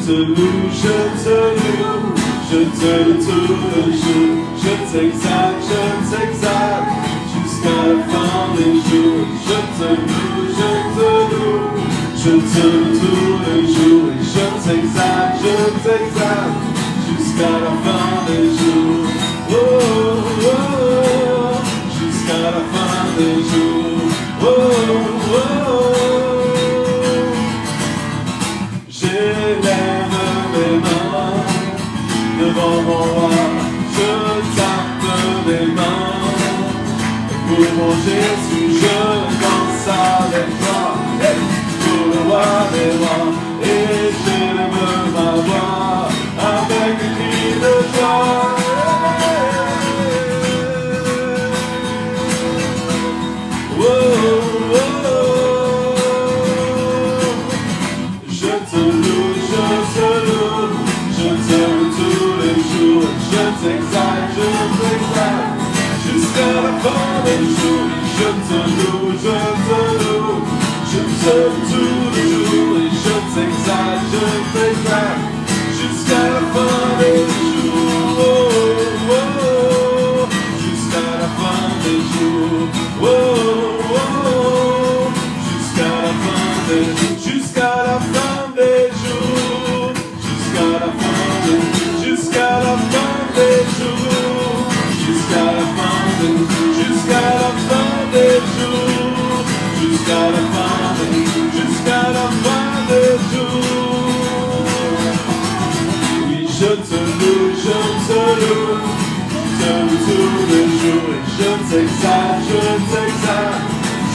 te loue, je te loue tout le jour. Je t'exalte, jusqu'à la fin des jours. Je te loue, je te loue tout le jour. Et je t'exalte, jusqu'à la fin des jours. Oh, oh, oh, jusqu'à la fin des jours. Oh, oh, oh. J'élève mes mains devant mon roi, je tape des mains pour mon Jésus, je danse avec toi, pour le roi des rois, et j'élève ma voix avec des cris de joie. Oh, oh, oh. Je te loue tous les jours. Je t'exalte, jusqu'à la fin des jours. Je te loue, je te loue tous les jours. Et je t'exalte, jusqu'à la fin des jours. Oh, oh, oh, jusqu'à la fin des jours. Oh, oh, oh, jusqu'à la fin des jours. Jusqu'à la fin des jours. Jusqu'à la fin des jours. Jusqu'à la fin des jours. Jusqu'à la fin des jours. Jusqu'à la fin des jours. Jusqu'à la fin des jours. Jusqu'à la fin des jours. Oui, je te loue, je te loue tous les jours. Et je t'exalte,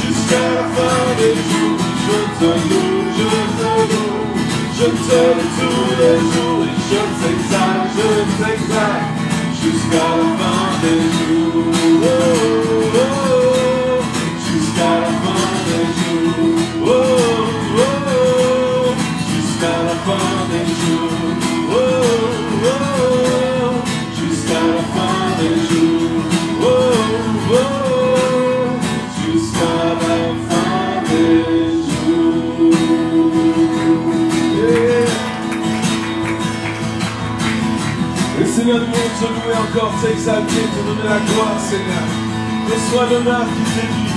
jusqu'à la fin des jours. Je te loue, je te loue tous les jours. Et je t'exalte, jusqu'à la fin des jours. Oh, oh, oh, jusqu'à la fin des jours. Oh, oh, oh, jusqu'à la fin des jours. Oh, oh, oh, jusqu'à la fin des jours. Oh, oh, oh, jusqu'à la fin des jours. Yeah. Et Seigneur, nous voulons te louer encore, t'exalter, te donner la gloire, Seigneur. Reçois l'honneur qui t'est dû.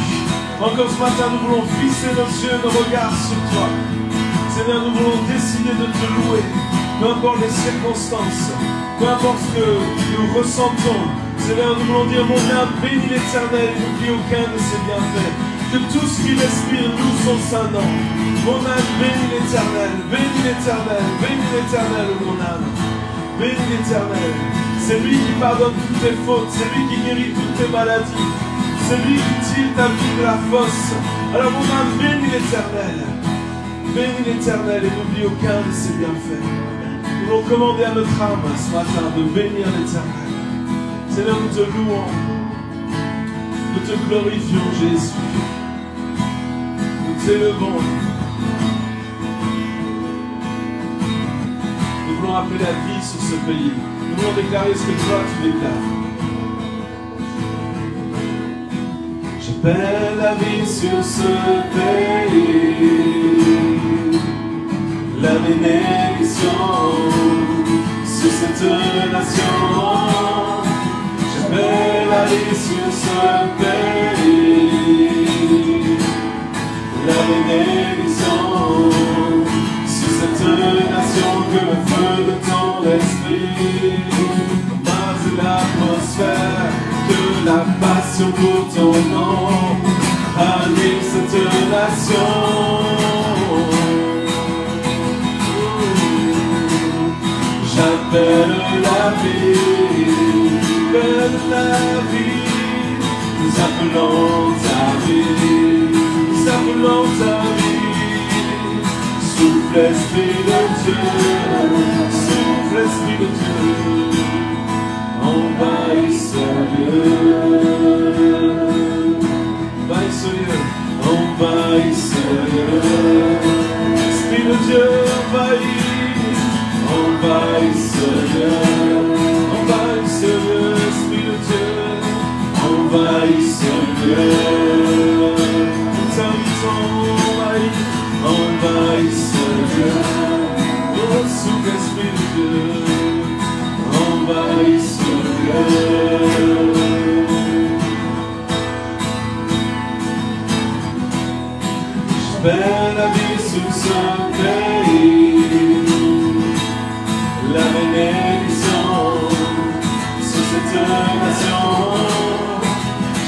Encore ce matin, nous voulons fixer nos yeux, nos regards sur toi. Seigneur, nous voulons décider de te louer, peu importe les circonstances, peu importe ce que nous ressentons. Seigneur, nous voulons dire, mon âme bénit l'Éternel, n'oublie aucun de ses bienfaits. Que tout ce qui respire loue son saint nom. Mon âme bénit l'Éternel, mon âme. Bénis l'Éternel. C'est lui qui pardonne toutes tes fautes, c'est lui qui guérit toutes tes maladies, c'est lui qui tire ta vie de la fosse. Alors mon âme, bénis l'Éternel et n'oublie aucun de ses bienfaits. Nous voulons commander à notre âme ce matin de bénir l'Éternel. Seigneur, nous te louons, nous te glorifions, Jésus. Nous t'élevons. Nous voulons appeler la vie sur ce pays. Nous voulons déclarer ce que toi tu déclares. J'appelle la vie sur ce pays, la bénédiction sur cette nation. J'appelle la vie sur ce pays, la bénédiction sur cette nation. Que le feu de ton esprit embrase l'atmosphère, que la passion pour ton nom anime cette nation. J'appelle la vie, nous appelons ta vie, souffle Esprit de Dieu, envahis ce lieu, envahis ce lieu, Esprit de Dieu, envahis ce lieu, Esprit de Dieu, envahis ce lieu, nous t'invitons, envahis ce lieu, oh souffle J'appelle la vie sur ce pays, la bénédiction sur cette nation.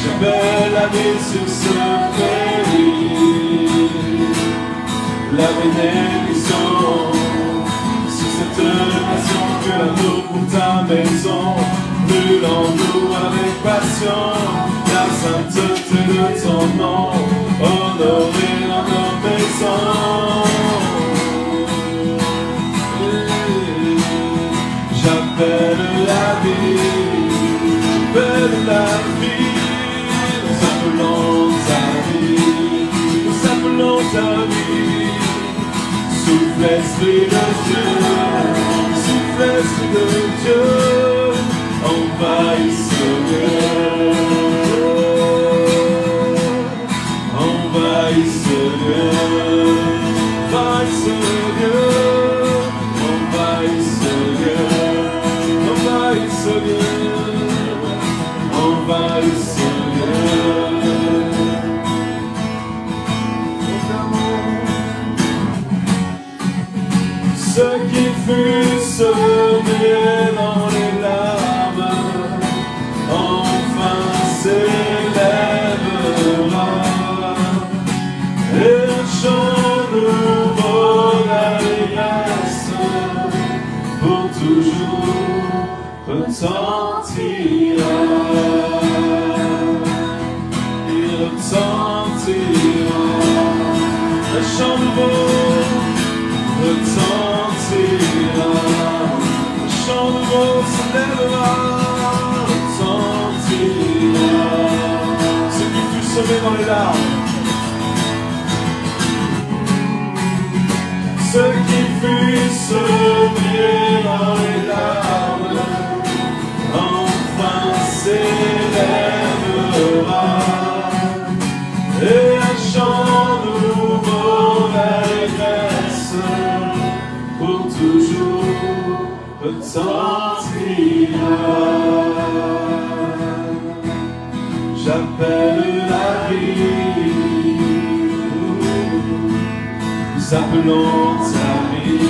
J'appelle la vie sur ce pays, la bénédiction sur cette nation. Que l'amour pour ta maison brûle en nous avec passion, la sainteté de ton nom honorée dans nos maisons. J'appelle la vie, j'appelle la vie, nous appelons ta vie, nous appelons ta vie. Souffle l'Esprit de Dieu, souffle l'Esprit de Dieu, envahisse ce lieu, envahisse ce lieu, envahisse ce lieu, envahisse ce lieu, envahisse ce lieu, envahisse ce lieu. Ce qui fut semé dans les larmes, enfin s'élèvera, et un chant nouveau d'allégresse pour toujours retentira. Il retentira, un chant nouveau retentira, le chant nouveau s'élèvera, retentira. Ce qui fut semé dans les larmes, ce qui fut semé dans les larmes, enfin s'élèvera, et un chant nouveau d'allégresse pour toujours retentira. J'appelle la vie, nous appelons ta vie.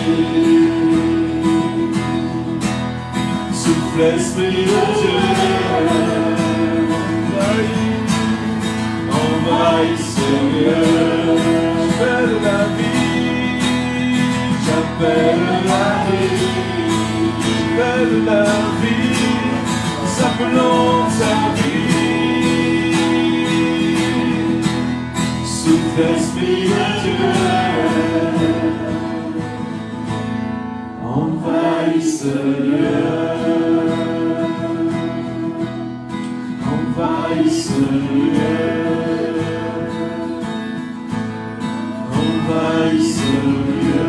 Souffle l'Esprit de Dieu, envahisse ce lieu. J'appelle la vie, j'appelle la vie, j'appelle la vie, nous appelons ta vie. Souffle l'Esprit de Dieu, envahisse ce lieu, envahisse ce lieu, envahisse ce lieu,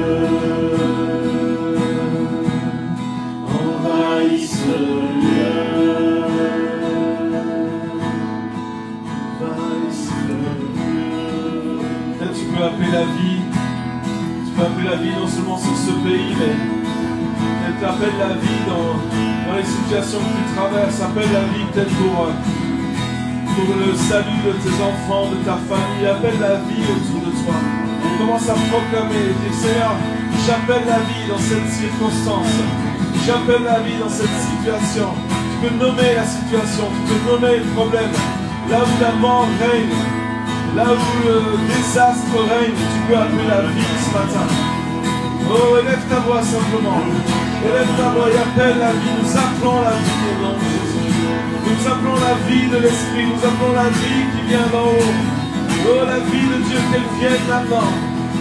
envahisse ce lieu, envahisse ce lieu. Peut-être tu peux appeler la vie, tu peux appeler la vie non seulement sur ce pays, mais tu appelles la vie dans les situations que tu traverses. Appelle la vie peut-être pour le salut de tes enfants, de ta famille. Appelle la vie autour de toi. Commence à proclamer, dire Seigneur, j'appelle la vie dans cette circonstance. J'appelle la vie dans cette situation. Tu peux nommer la situation, tu peux nommer le problème. Là où la mort règne, là où le désastre règne, tu peux appeler la vie ce matin. Oh, élève ta voix simplement. Élève ta voix et appelle la vie. Nous appelons la vie au nom de Jésus. Nous appelons la vie de l'Esprit. Nous appelons la vie qui vient d'en haut. Oh, la vie de Dieu, qu'elle vienne maintenant.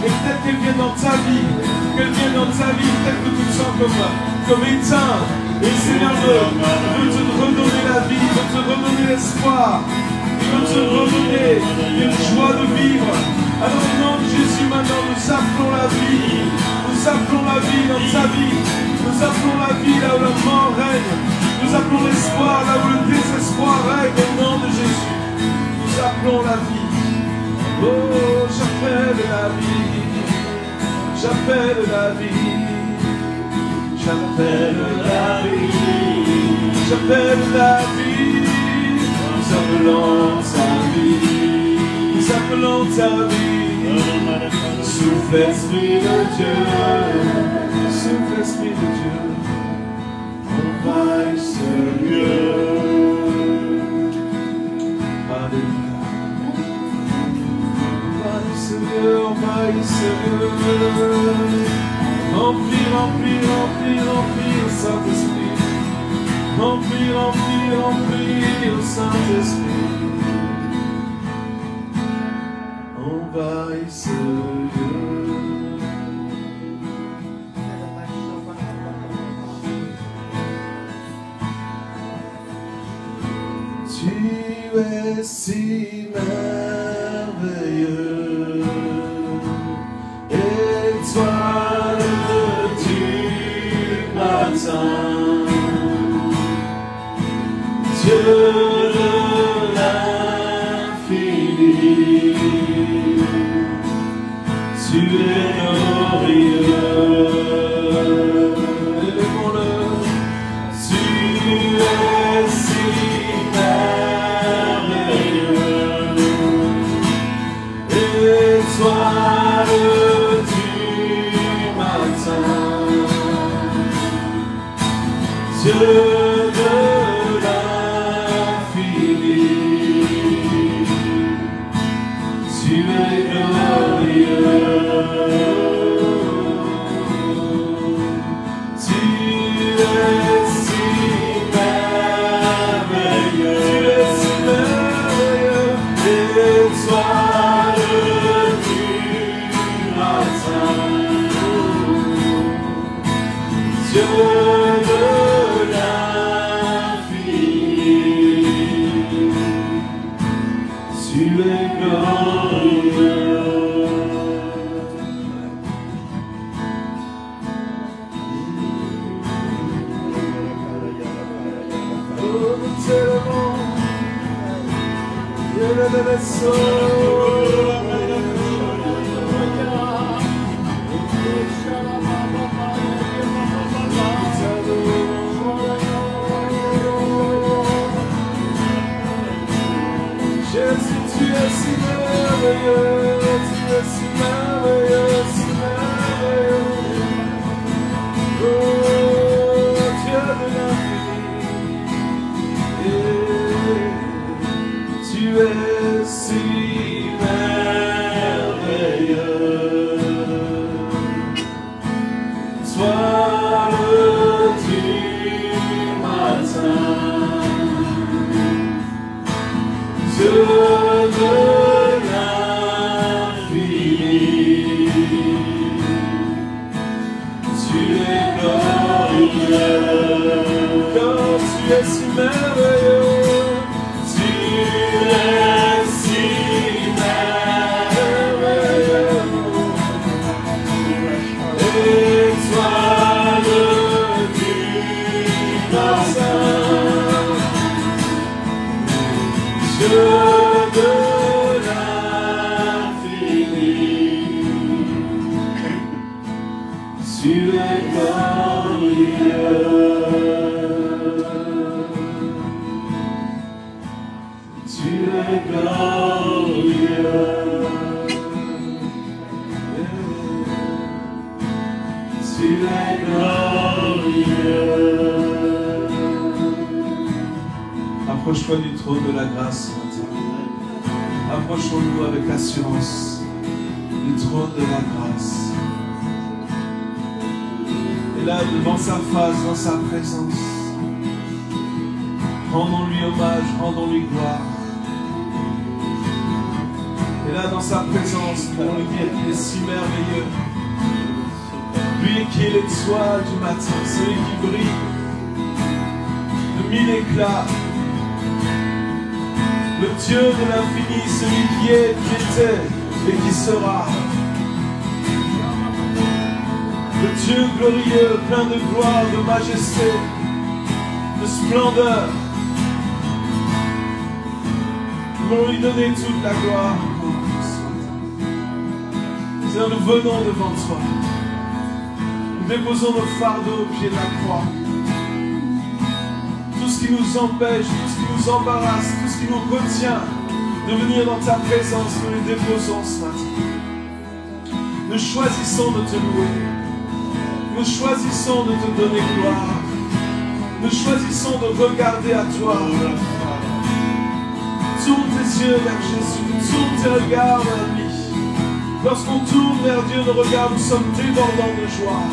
Et peut-être qu'elle vienne dans ta vie. Qu'elle vienne dans ta vie. Peut-être que tu te sens comme éteint. Et le Seigneur veut te redonner la vie. Il veut te redonner l'espoir. Il veut te redonner une joie de vivre. Alors au nom de Jésus, maintenant, nous appelons la vie. Nous appelons la vie dans ta vie. Nous appelons la vie là où la mort règne. Nous appelons l'espoir là où le désespoir règne. Au nom de Jésus, nous appelons la vie. Oh, j'appelle la vie. J'appelle la vie. J'appelle la vie. J'appelle la vie. Nous appelons ta vie. Nous dans ta vie. Souffle Esprit de Dieu, souffle Esprit de Dieu, envahis ce lieu. Alléluia. Envahis ce lieu, envahis ce lieu. Remplis, remplis, remplis, remplis au Saint-Esprit. Remplis, remplis, remplis au Saint-Esprit. Envahis ce lieu. Tu es si merveilleux, étoile du matin, Dieu de l'infini, tu es glorieux. Élevons-le. Tu es si étoile du matin, Dieu de l'infini, tu es glorieux. Tu es si merveilleux, tu es si merveilleux, étoile du matin, Dieu de l'infini, tu es glorieux. Jésus, tu es si merveilleux, tu es si merveilleux, si merveilleux. Oh, Dieu de l'infini, tu es si merveilleux. Toi du matin, Dieu de l'infini, tu es glorieux. Car tu es si merveilleux, tu es si merveilleux. Étoile du matin, Dieu de l'infini, tu es glorieux. Tu es glorieux. Tu es glorieux. Approche-toi du trône de la grâce ce matin. Approchons-nous avec assurance du trône de la grâce. Et là, devant sa face, dans sa présence, rendons-lui hommage, rendons-lui gloire. Et là, dans sa présence, pour lui dire qu'il est si merveilleux. Lui qui est l'étoile du matin, celui qui brille de mille éclats. Le Dieu de l'infini, celui qui est, qui était et qui sera. Le Dieu glorieux, plein de gloire, de majesté, de splendeur. Nous voulons lui donner toute la gloire. Seigneur, nous venons devant toi. Nous déposons nos fardeaux au pied de la croix. Tout ce qui nous empêche, tout ce qui nous embarrasse, tout ce qui nous retient de venir dans ta présence, nous les déposons ce matin. Nous choisissons de te louer. Nous choisissons de te donner gloire. Nous choisissons de regarder à toi. Tourne tes yeux vers Jésus. Tourne tes regards vers lui. Lorsqu'on tourne vers Dieu, nos regards, nous sommes débordants de joie.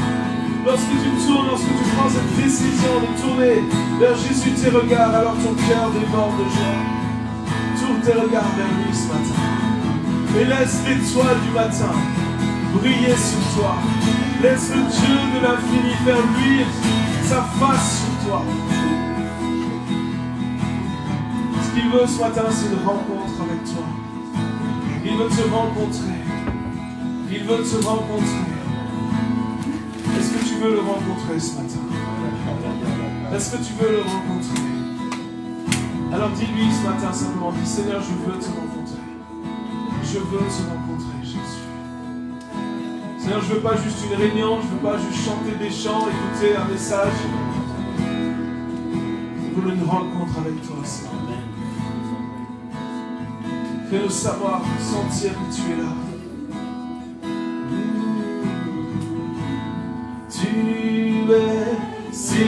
Lorsque tu tournes, lorsque tu prends cette décision de tourner vers Jésus tes regards, alors ton cœur déborde de joie. Tourne tes regards vers lui ce matin. Et laisse l'étoile du matin briller sur toi. Laisse le Dieu de l'infini faire luire sa face sur toi. Ce qu'il veut ce matin, c'est une rencontre avec toi. Il veut te rencontrer. Il veut te rencontrer. Est-ce que tu veux le rencontrer ce matin? Est-ce que tu veux le rencontrer? Alors dis-lui ce matin simplement, dis Seigneur, je veux te rencontrer. Je veux te rencontrer, Jésus. Seigneur, je ne veux pas juste une réunion, je ne veux pas juste chanter des chants, écouter un message. Je veux une rencontre avec toi, Seigneur. Fais-nous savoir, sentir que tu es là. Tu es si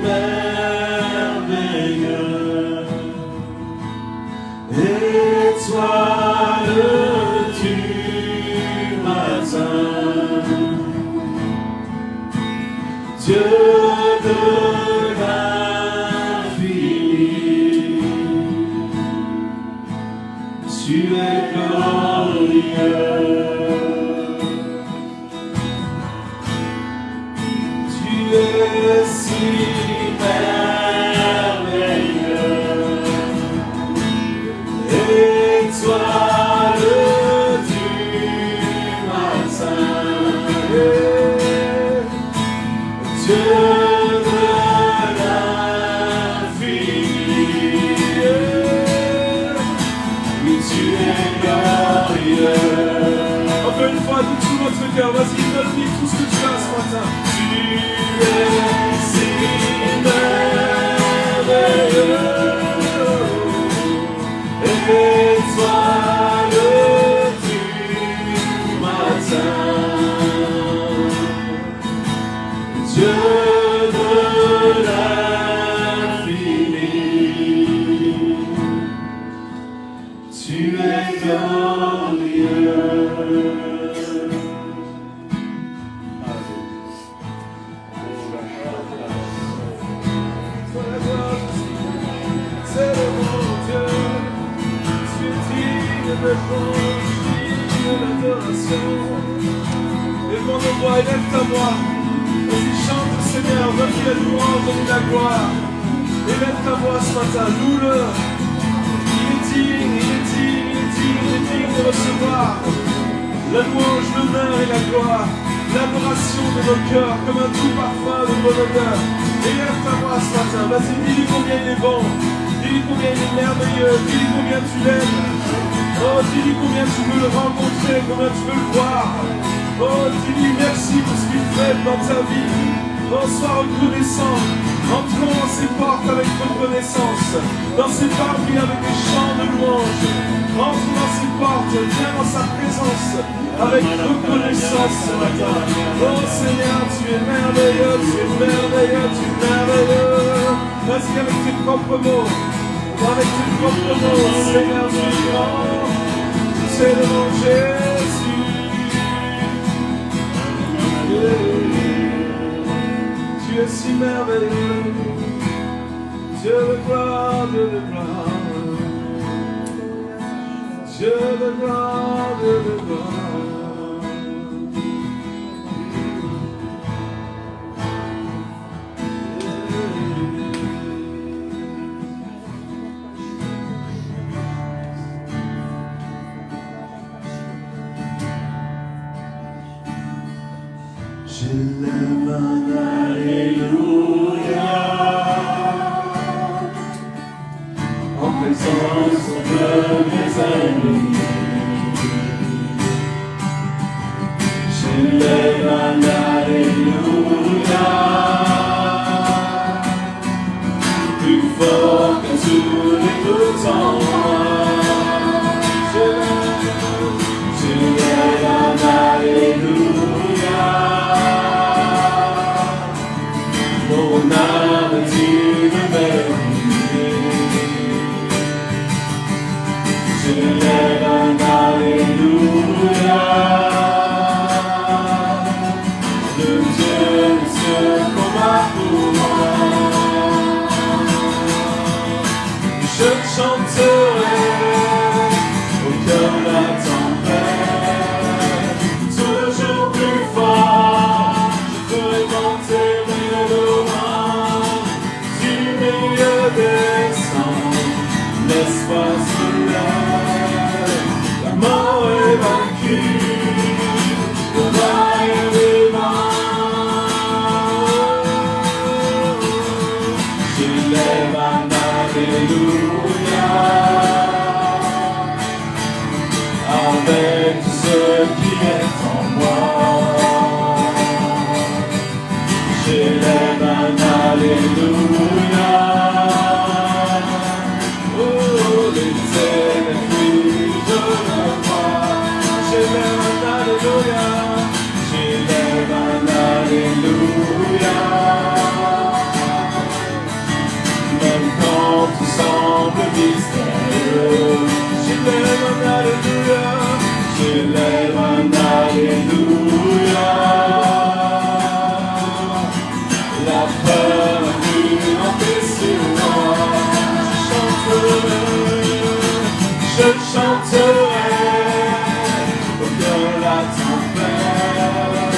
merveilleux, étoile du matin, Dieu de l'infini, tu es glorieux. Si merveilleux, étoile du matin, Dieu de l'infini, oui, tu es glorieux. Encore une fois, de tout votre cœur, vas-y, donne-lui tout ce que tu as ce matin. Tu es si merveilleux, étoile du matin, Dieu de l'infini, tu es glorieux. Lève nos voix, élève ta voix. Vas-y, chante le Seigneur, donne-lui la louange, donne-lui la gloire. Élève ta voix ce matin, loue-le. Il est digne, il est digne, il est digne, il est digne de recevoir la louange, l'honneur et la gloire, l'adoration de nos cœurs comme un doux parfum de bonne odeur. Élève ta voix ce matin, vas-y, dis-lui combien il est bon, dis-lui combien il est merveilleux, dis-lui combien tu l'aimes. Oh, dis-lui combien tu veux le rencontrer, combien tu veux le voir. Oh, dis-lui merci pour ce qu'il fait dans ta vie. Oh, sois reconnaissant. Entrons dans ses portes avec reconnaissance, dans ses parvis avec des chants de louange. Entre dans ses portes, viens dans sa présence avec reconnaissance ce matin. Oh Seigneur, tu es merveilleux, tu es merveilleux, tu es merveilleux. Vas-y avec tes propres mots. Avec tes propres mots, Seigneur, tu es grand, c'est le nom Jésus. Tu es si merveilleux, Dieu de gloire, Dieu de gloire, Dieu de gloire, Dieu de gloire. J'élève un alléluia en présence de mes amis. J'élève un alléluia plus fort que tous les coups en moi. alléluia. J'élève un alléluia. Même quand tout semble mystérieux, j'élève un alléluia. J'élève un alléluia. La peur n'a pu empêcher moi. Je chanterai que la tempête,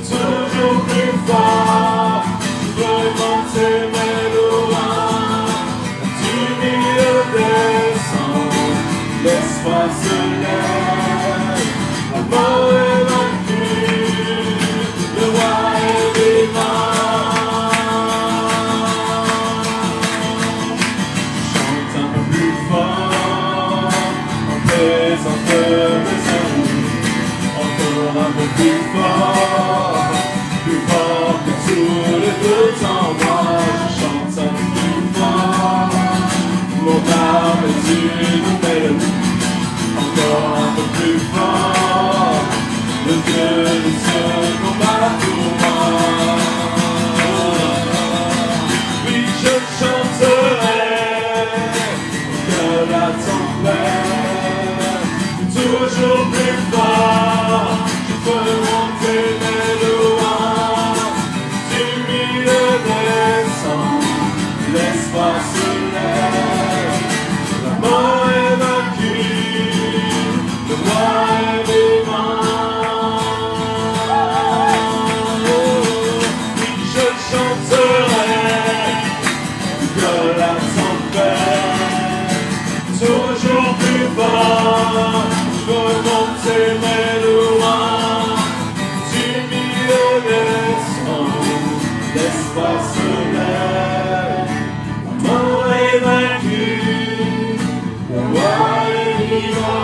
toujours plus fort. Je veux monter mes louanges du milieu des cendres. L'espoir se lève, la mort est vaincue, le roi est vivant. Chante un peu plus fort en présence de mes amis, encore un peu plus fort que tous les doutes en moi. Je chante un peu plus fort, mon âme est une mélodie, encore un peu plus fort, le Dieu de ce combat pour moi. Oui, je chanterai que la tempête, toujours plus fort. Je peux monter mes louanges du milieu des cendres. L'espoir se lève, la mort est vaincue, le roi est vivant. Oui, je chanterai que la tempête, toujours plus fort. Je veux monter mes louanges du milieu des cendres. L'espoir se lève, la mort est vaincue, le roi est vivant.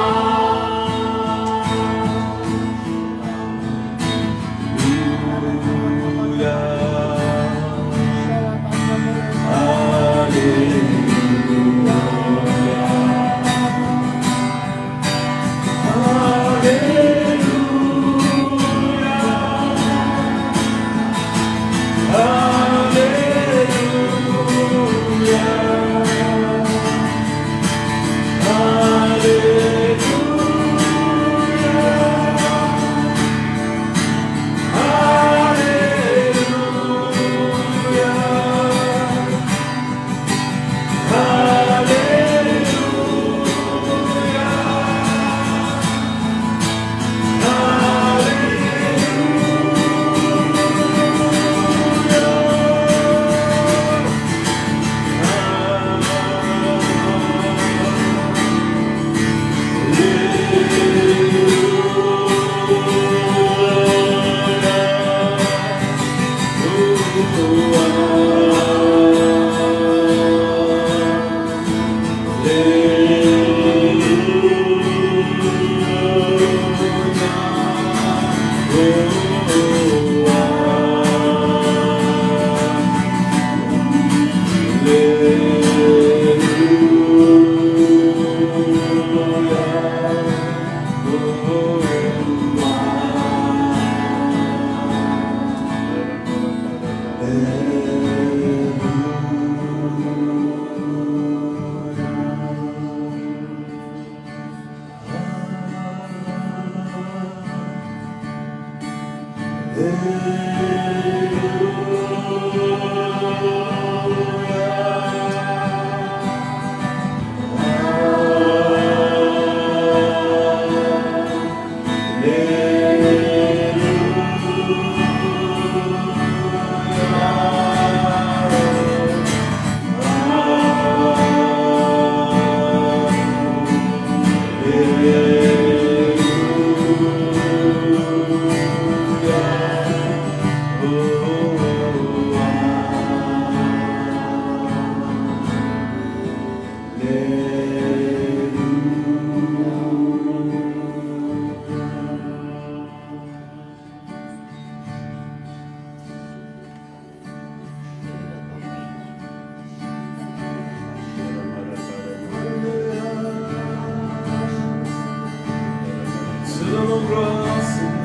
gloire, Seigneur.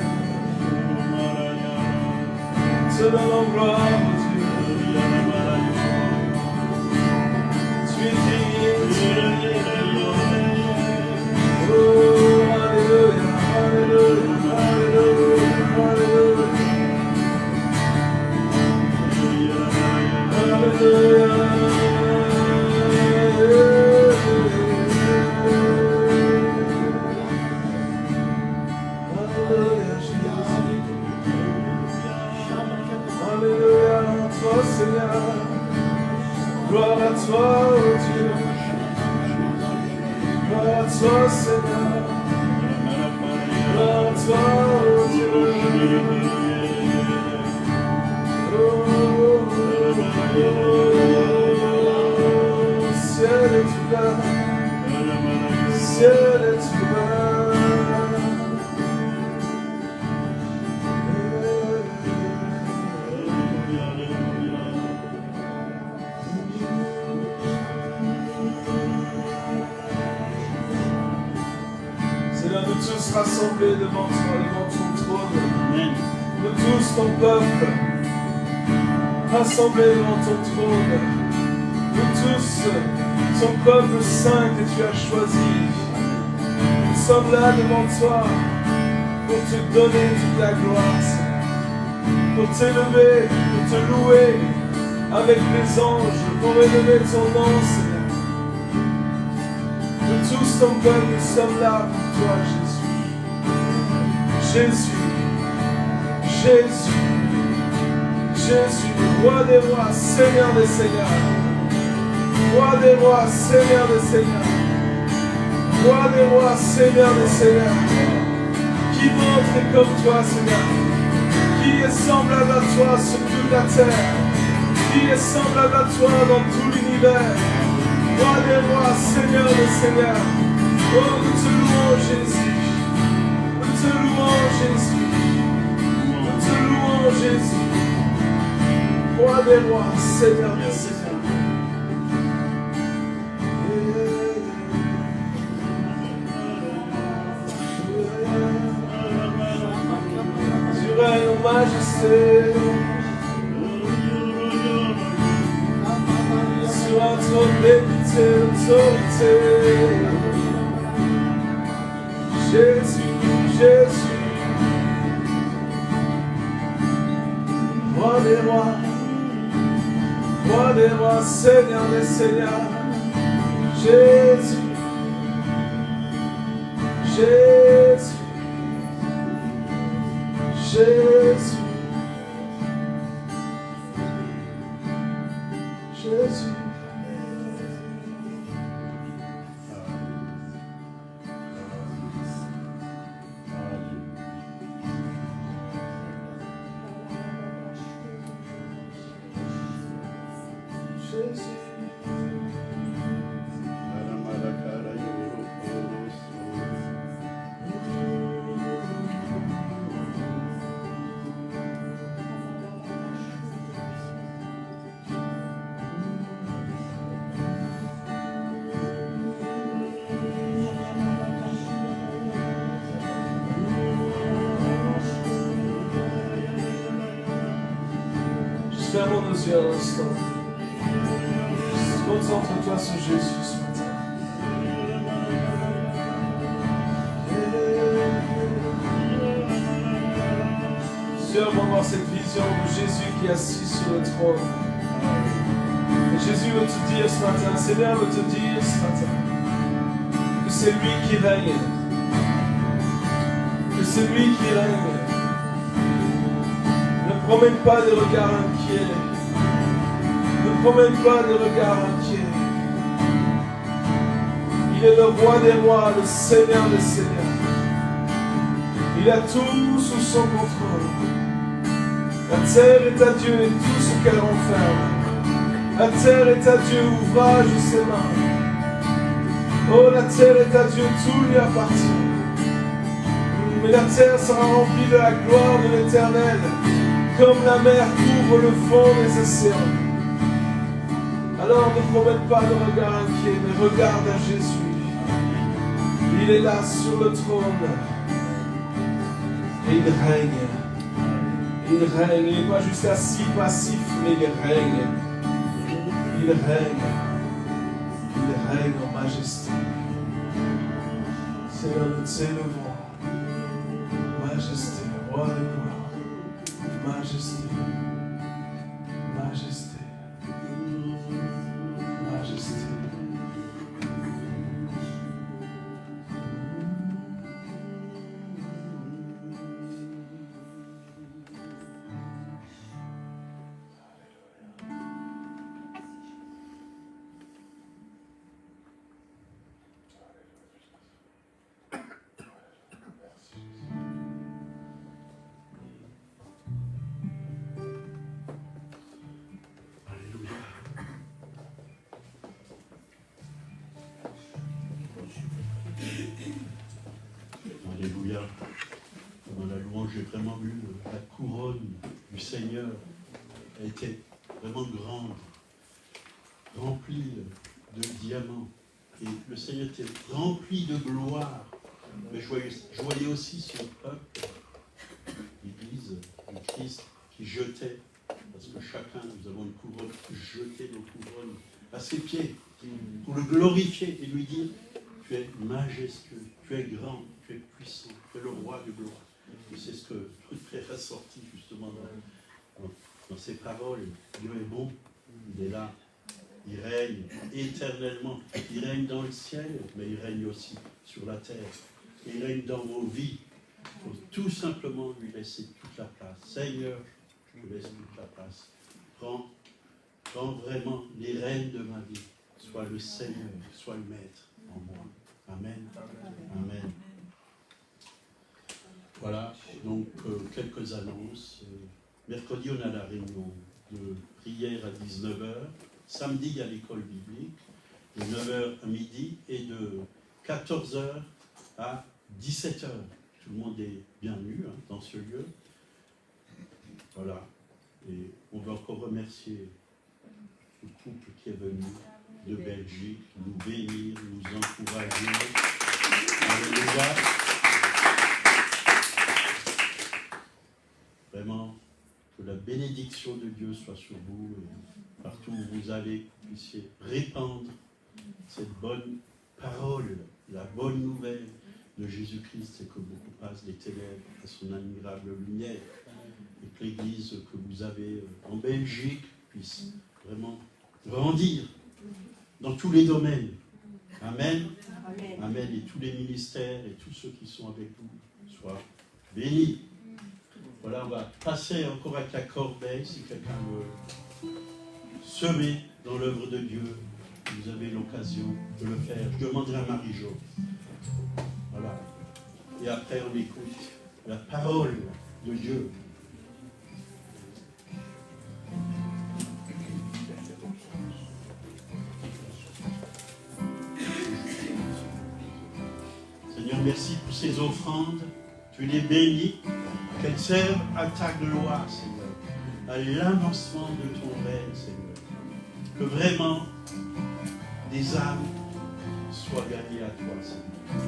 Te donnons gloire, mon Dieu. Tu es digne, tu es digne. Oh, alléluia, alléluia, alléluia, alléluia. Seigneur, gloire à toi, oh Dieu, gloire à toi, Seigneur, gloire à toi, oh Dieu, ciel est ouvert, ciel est ouvert. Rassemblés devant toi, devant ton trône. Amen. Nous tous, ton peuple, rassemblés devant ton trône. Nous tous, ton peuple saint que tu as choisi. Nous sommes là devant toi pour te donner toute la gloire, pour t'élever, pour te louer avec les anges, pour élever ton nom, Seigneur. Nous tous, ton peuple, nous sommes là pour toi, Jésus. Jésus, Jésus, Jésus, roi des rois, Seigneur des seigneurs, roi des rois, Seigneur des seigneurs, roi des rois, Seigneur des seigneurs, qui montre comme toi, Seigneur, qui est semblable à toi sur toute la terre, qui est semblable à toi dans tout l'univers, roi des rois, Seigneur des seigneurs. Oh, nous te louons, Jésus. Nous te louons, Jésus. Nous te louons, Jésus. Roi des rois, Seigneur des seigneurs. Tu règnes en majesté. Sur un trône d'équité, d'autorité. Jésus, Jésus, roi des rois, Seigneur des seigneurs, Jésus, Jésus, Jésus, Jésus. Fermons nos yeux un instant. Concentre-toi sur Jésus ce matin. Seigneur, on va voir cette vision de Jésus qui est assis sur le trône. Et Jésus veut te dire ce matin, Seigneur veut te dire ce matin, que c'est lui qui règne. Que c'est lui qui règne. Ne promène pas des regards inquiets. Ne promène pas des regards inquiets. Il est le roi des rois, le Seigneur des seigneurs. Il a tout sous son contrôle. La terre est à Dieu et tout ce qu'elle renferme. La terre est à Dieu, ouvrage de ses mains. Oh, la terre est à Dieu, tout lui appartient. Mais la terre sera remplie de la gloire de l'Éternel, comme la mer couvre le fond des océans. Alors ne promène pas de regard inquiet, mais regarde à Jésus. Il est là sur le trône. il règne. Il règne, il n'est pas juste assis passif, mais il règne. Il règne. Il règne en majesté. Seigneur, nous t'élevons. Majesté, roi de gloire. Majesté. Majesté. Majesté. Alléluia. Dans la louange, j'ai vraiment vu la couronne du Seigneur a été vraiment grande, remplie de diamants. Et le Seigneur était rempli de gloire. Mais je voyais aussi son peuple, l'Église, le Christ, qui jetait, parce que chacun, nous avons une couronne, jeter nos couronnes à ses pieds, pour le glorifier et lui dire, tu es majestueux, tu es grand, tu es puissant, tu es le roi de gloire. Et c'est ce que le frère a sorti justement dans ses paroles. Dieu est bon, il est là, il règne éternellement. Il règne dans le ciel, mais il règne aussi sur la terre. Il règne dans vos vies. Il faut tout simplement lui laisser toute la place. Seigneur, je te laisse toute la place. Prends vraiment les rênes de ma vie. Sois le Seigneur, sois le Maître en moi. Amen. Amen. Voilà, donc quelques annonces. Mercredi, on a la réunion de prière à 19h. Samedi, il y a l'école biblique, de 9h à midi, et de 14h à 17h. Tout le monde est bienvenu dans ce lieu. Voilà. Et on veut encore remercier le couple qui est venu de Belgique, nous bénir, nous encourager. Alléluia. Vraiment, que la bénédiction de Dieu soit sur vous et partout où vous allez, vous puissiez répandre cette bonne parole, la bonne nouvelle de Jésus-Christ, et que beaucoup passent des ténèbres à son admirable lumière, et que l'Église que vous avez en Belgique puisse vraiment grandir dans tous les domaines. Amen. Amen. Amen. Et tous les ministères et tous ceux qui sont avec vous soient bénis. Voilà, on va passer encore avec la corbeille, si quelqu'un veut semer dans l'œuvre de Dieu. Vous avez l'occasion de le faire. Je demanderai à Marie-Jo. Voilà. Et après, on écoute la parole de Dieu. Seigneur, merci pour ces offrandes. Tu les bénis. Qu'elles servent à ta gloire, Seigneur, à l'avancement de ton règne, Seigneur. Que vraiment des âmes soient gagnées à toi, Seigneur.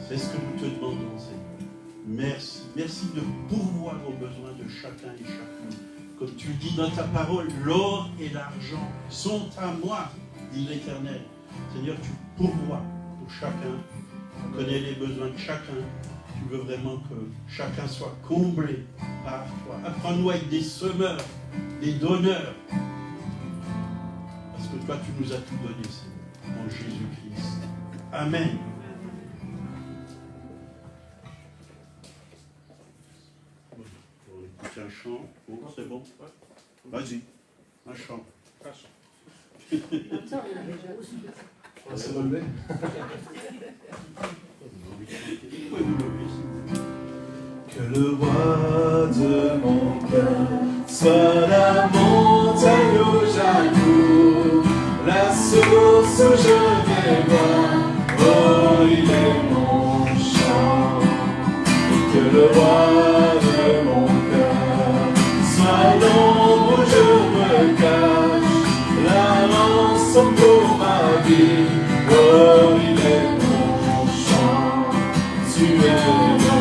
C'est ce que nous te demandons, Seigneur. Merci. Merci de pourvoir aux besoins de chacun et chacune. Comme tu dis dans ta parole, l'or et l'argent sont à moi, dit l'Éternel. Seigneur, tu pourvois pour chacun. Tu connais les besoins de chacun. Tu veux vraiment que chacun soit comblé par toi. Apprends-nous à être des semeurs, des donneurs. Parce que toi, tu nous as tout donné, Seigneur, en Jésus-Christ. Amen. On écoute un chant. Oh, c'est bon. Vas-y, un chant. On va se relever. Que le roi de mon cœur soit la montagne où j'accours, la source où je vais boire. Oh, il est mon chant. Que le roi de mon cœur soit l'ombre où je me cache, la rançon pour ma vie. Oh, il est mon chant. Tu es bon.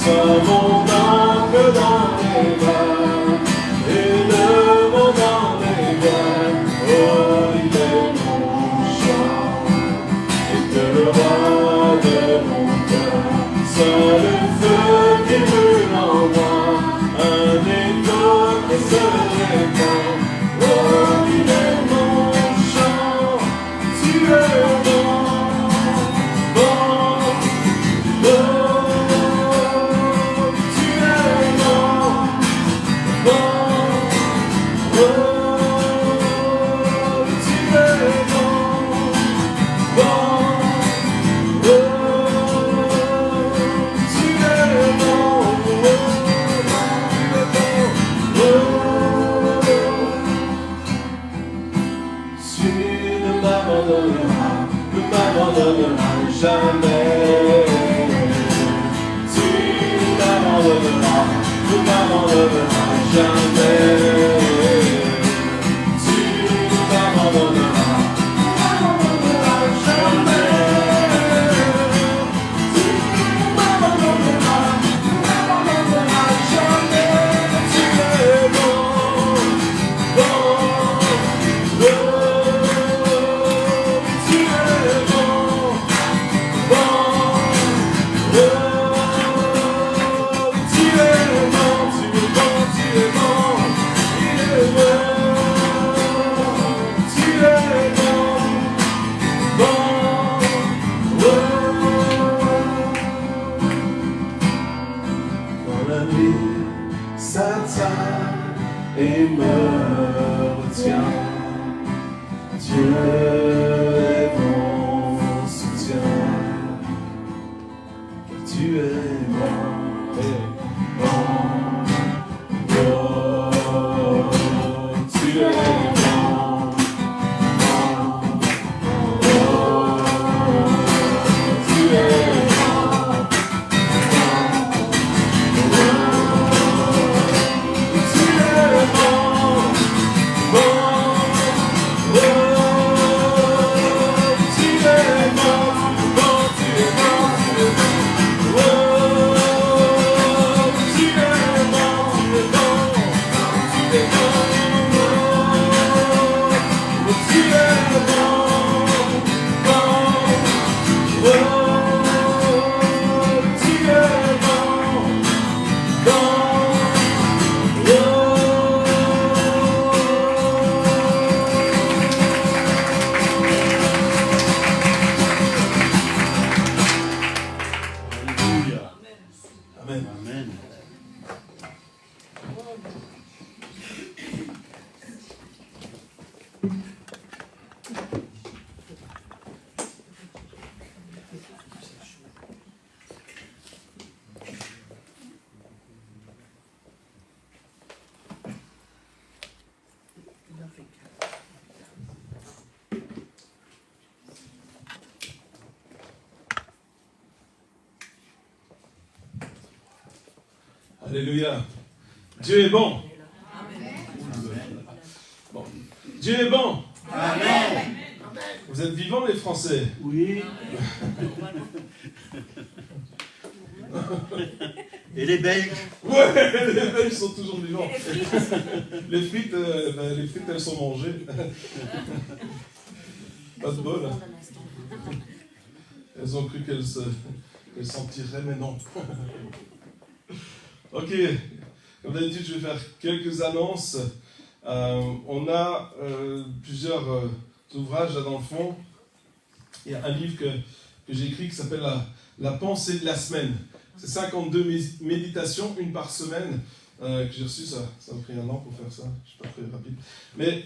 Sois mon encre dans les vagues, et le vent dans les vagues. Oh, il est mon chant, et que le roi de mon cœur. Sois le feu qui brûle en moi, un écho qui se répand. Oh, il est mon chant, tu es bon, bon, bon. Tu es bon, bon, bon. Tu es bon, bon, bon. Tu es bon, tu ne m'abandonneras jamais. Tu ne m'abandonneras jamais. Tu ne m'abandonneras jamais. Tu ne m'abandonneras jamais. Tu es bon, bon, bon. Tu es bon, bon, bon. Tu es bon, tu es bon, tu es bon. Il est bon. Tu es bon, bon, bon. Dans la nuit, Satan et me retient. Dieu est mon soutien. Tu es bon, bon, bon. Tu es bon, bon, bon. Tu es Alléluia. Amen. Amen. Alléluia. Dieu est bon. Bon. Dieu est bon. Amen. Vous êtes vivants, les Français? Oui. Et les Belges? Ouais, les Belges sont toujours vivants. Les frites, elles sont mangées. Pas de bol. Elles ont cru qu'elles s'en tireraient, mais non. Ok, comme d'habitude, je vais faire quelques annonces. On a plusieurs ouvrages là dans le fond. Il y a un livre que j'ai écrit qui s'appelle la pensée de la semaine. C'est 52 méditations, une par semaine, que j'ai reçu. Ça m'a pris un an pour faire ça, je suis pas très rapide. Mais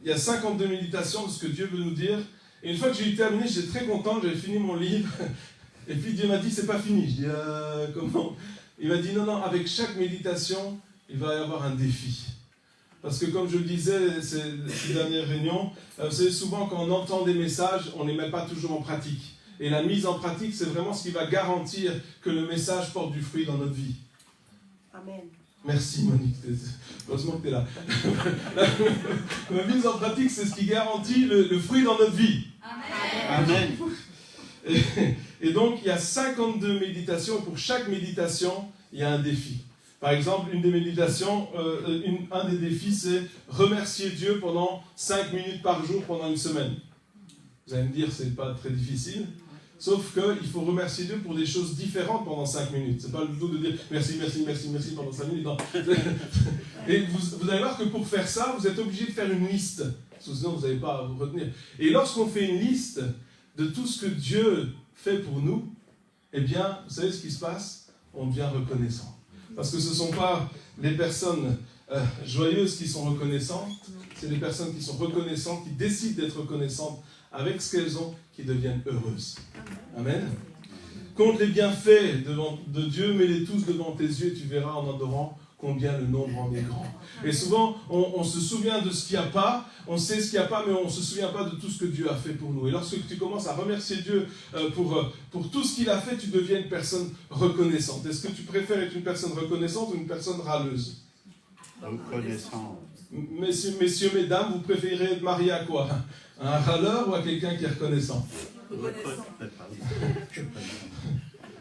il y a 52 méditations de ce que Dieu veut nous dire. Et une fois que j'ai eu terminé, j'étais très content, j'avais fini mon livre. Et puis Dieu m'a dit, c'est pas fini. Je dis, comment? Il m'a dit, non, avec chaque méditation, il va y avoir un défi. Parce que comme je le disais, ces dernières réunions, vous savez, souvent quand on entend des messages, on ne les met pas toujours en pratique. Et la mise en pratique, c'est vraiment ce qui va garantir que le message porte du fruit dans notre vie. Amen. Merci Monique, heureusement que tu es là. La mise en pratique, c'est ce qui garantit le fruit dans notre vie. Amen. Amen. Et donc, il y a 52 méditations, et pour chaque méditation, il y a un défi. Par exemple, une des méditations, un des défis, c'est remercier Dieu pendant 5 minutes par jour pendant une semaine. Vous allez me dire, c'est pas très difficile. Sauf qu'il faut remercier Dieu pour des choses différentes pendant 5 minutes. C'est pas le tout de dire merci, merci, merci, merci pendant 5 minutes. Non. Et vous allez voir que pour faire ça, vous êtes obligé de faire une liste. Parce que sinon, vous n'allez pas à vous retenir. Et lorsqu'on fait une liste de tout ce que Dieu fait pour nous, eh bien, vous savez ce qui se passe? On devient reconnaissant. Parce que ce ne sont pas les personnes joyeuses qui sont reconnaissantes, c'est les personnes qui sont reconnaissantes, qui décident d'être reconnaissantes avec ce qu'elles ont, qui deviennent heureuses. Amen. Compte les bienfaits de Dieu, mets-les tous devant tes yeux et tu verras en adorant combien le nombre en est grand. Et souvent, on se souvient de ce qu'il n'y a pas, on sait ce qu'il n'y a pas, mais on ne se souvient pas de tout ce que Dieu a fait pour nous. Et lorsque tu commences à remercier Dieu pour tout ce qu'il a fait, tu deviens une personne reconnaissante. Est-ce que tu préfères être une personne reconnaissante ou une personne râleuse? Reconnaissant. Messieurs, mesdames, vous préférez être marié à quoi? Un râleur ou à quelqu'un qui est reconnaissant? Reconnaissant.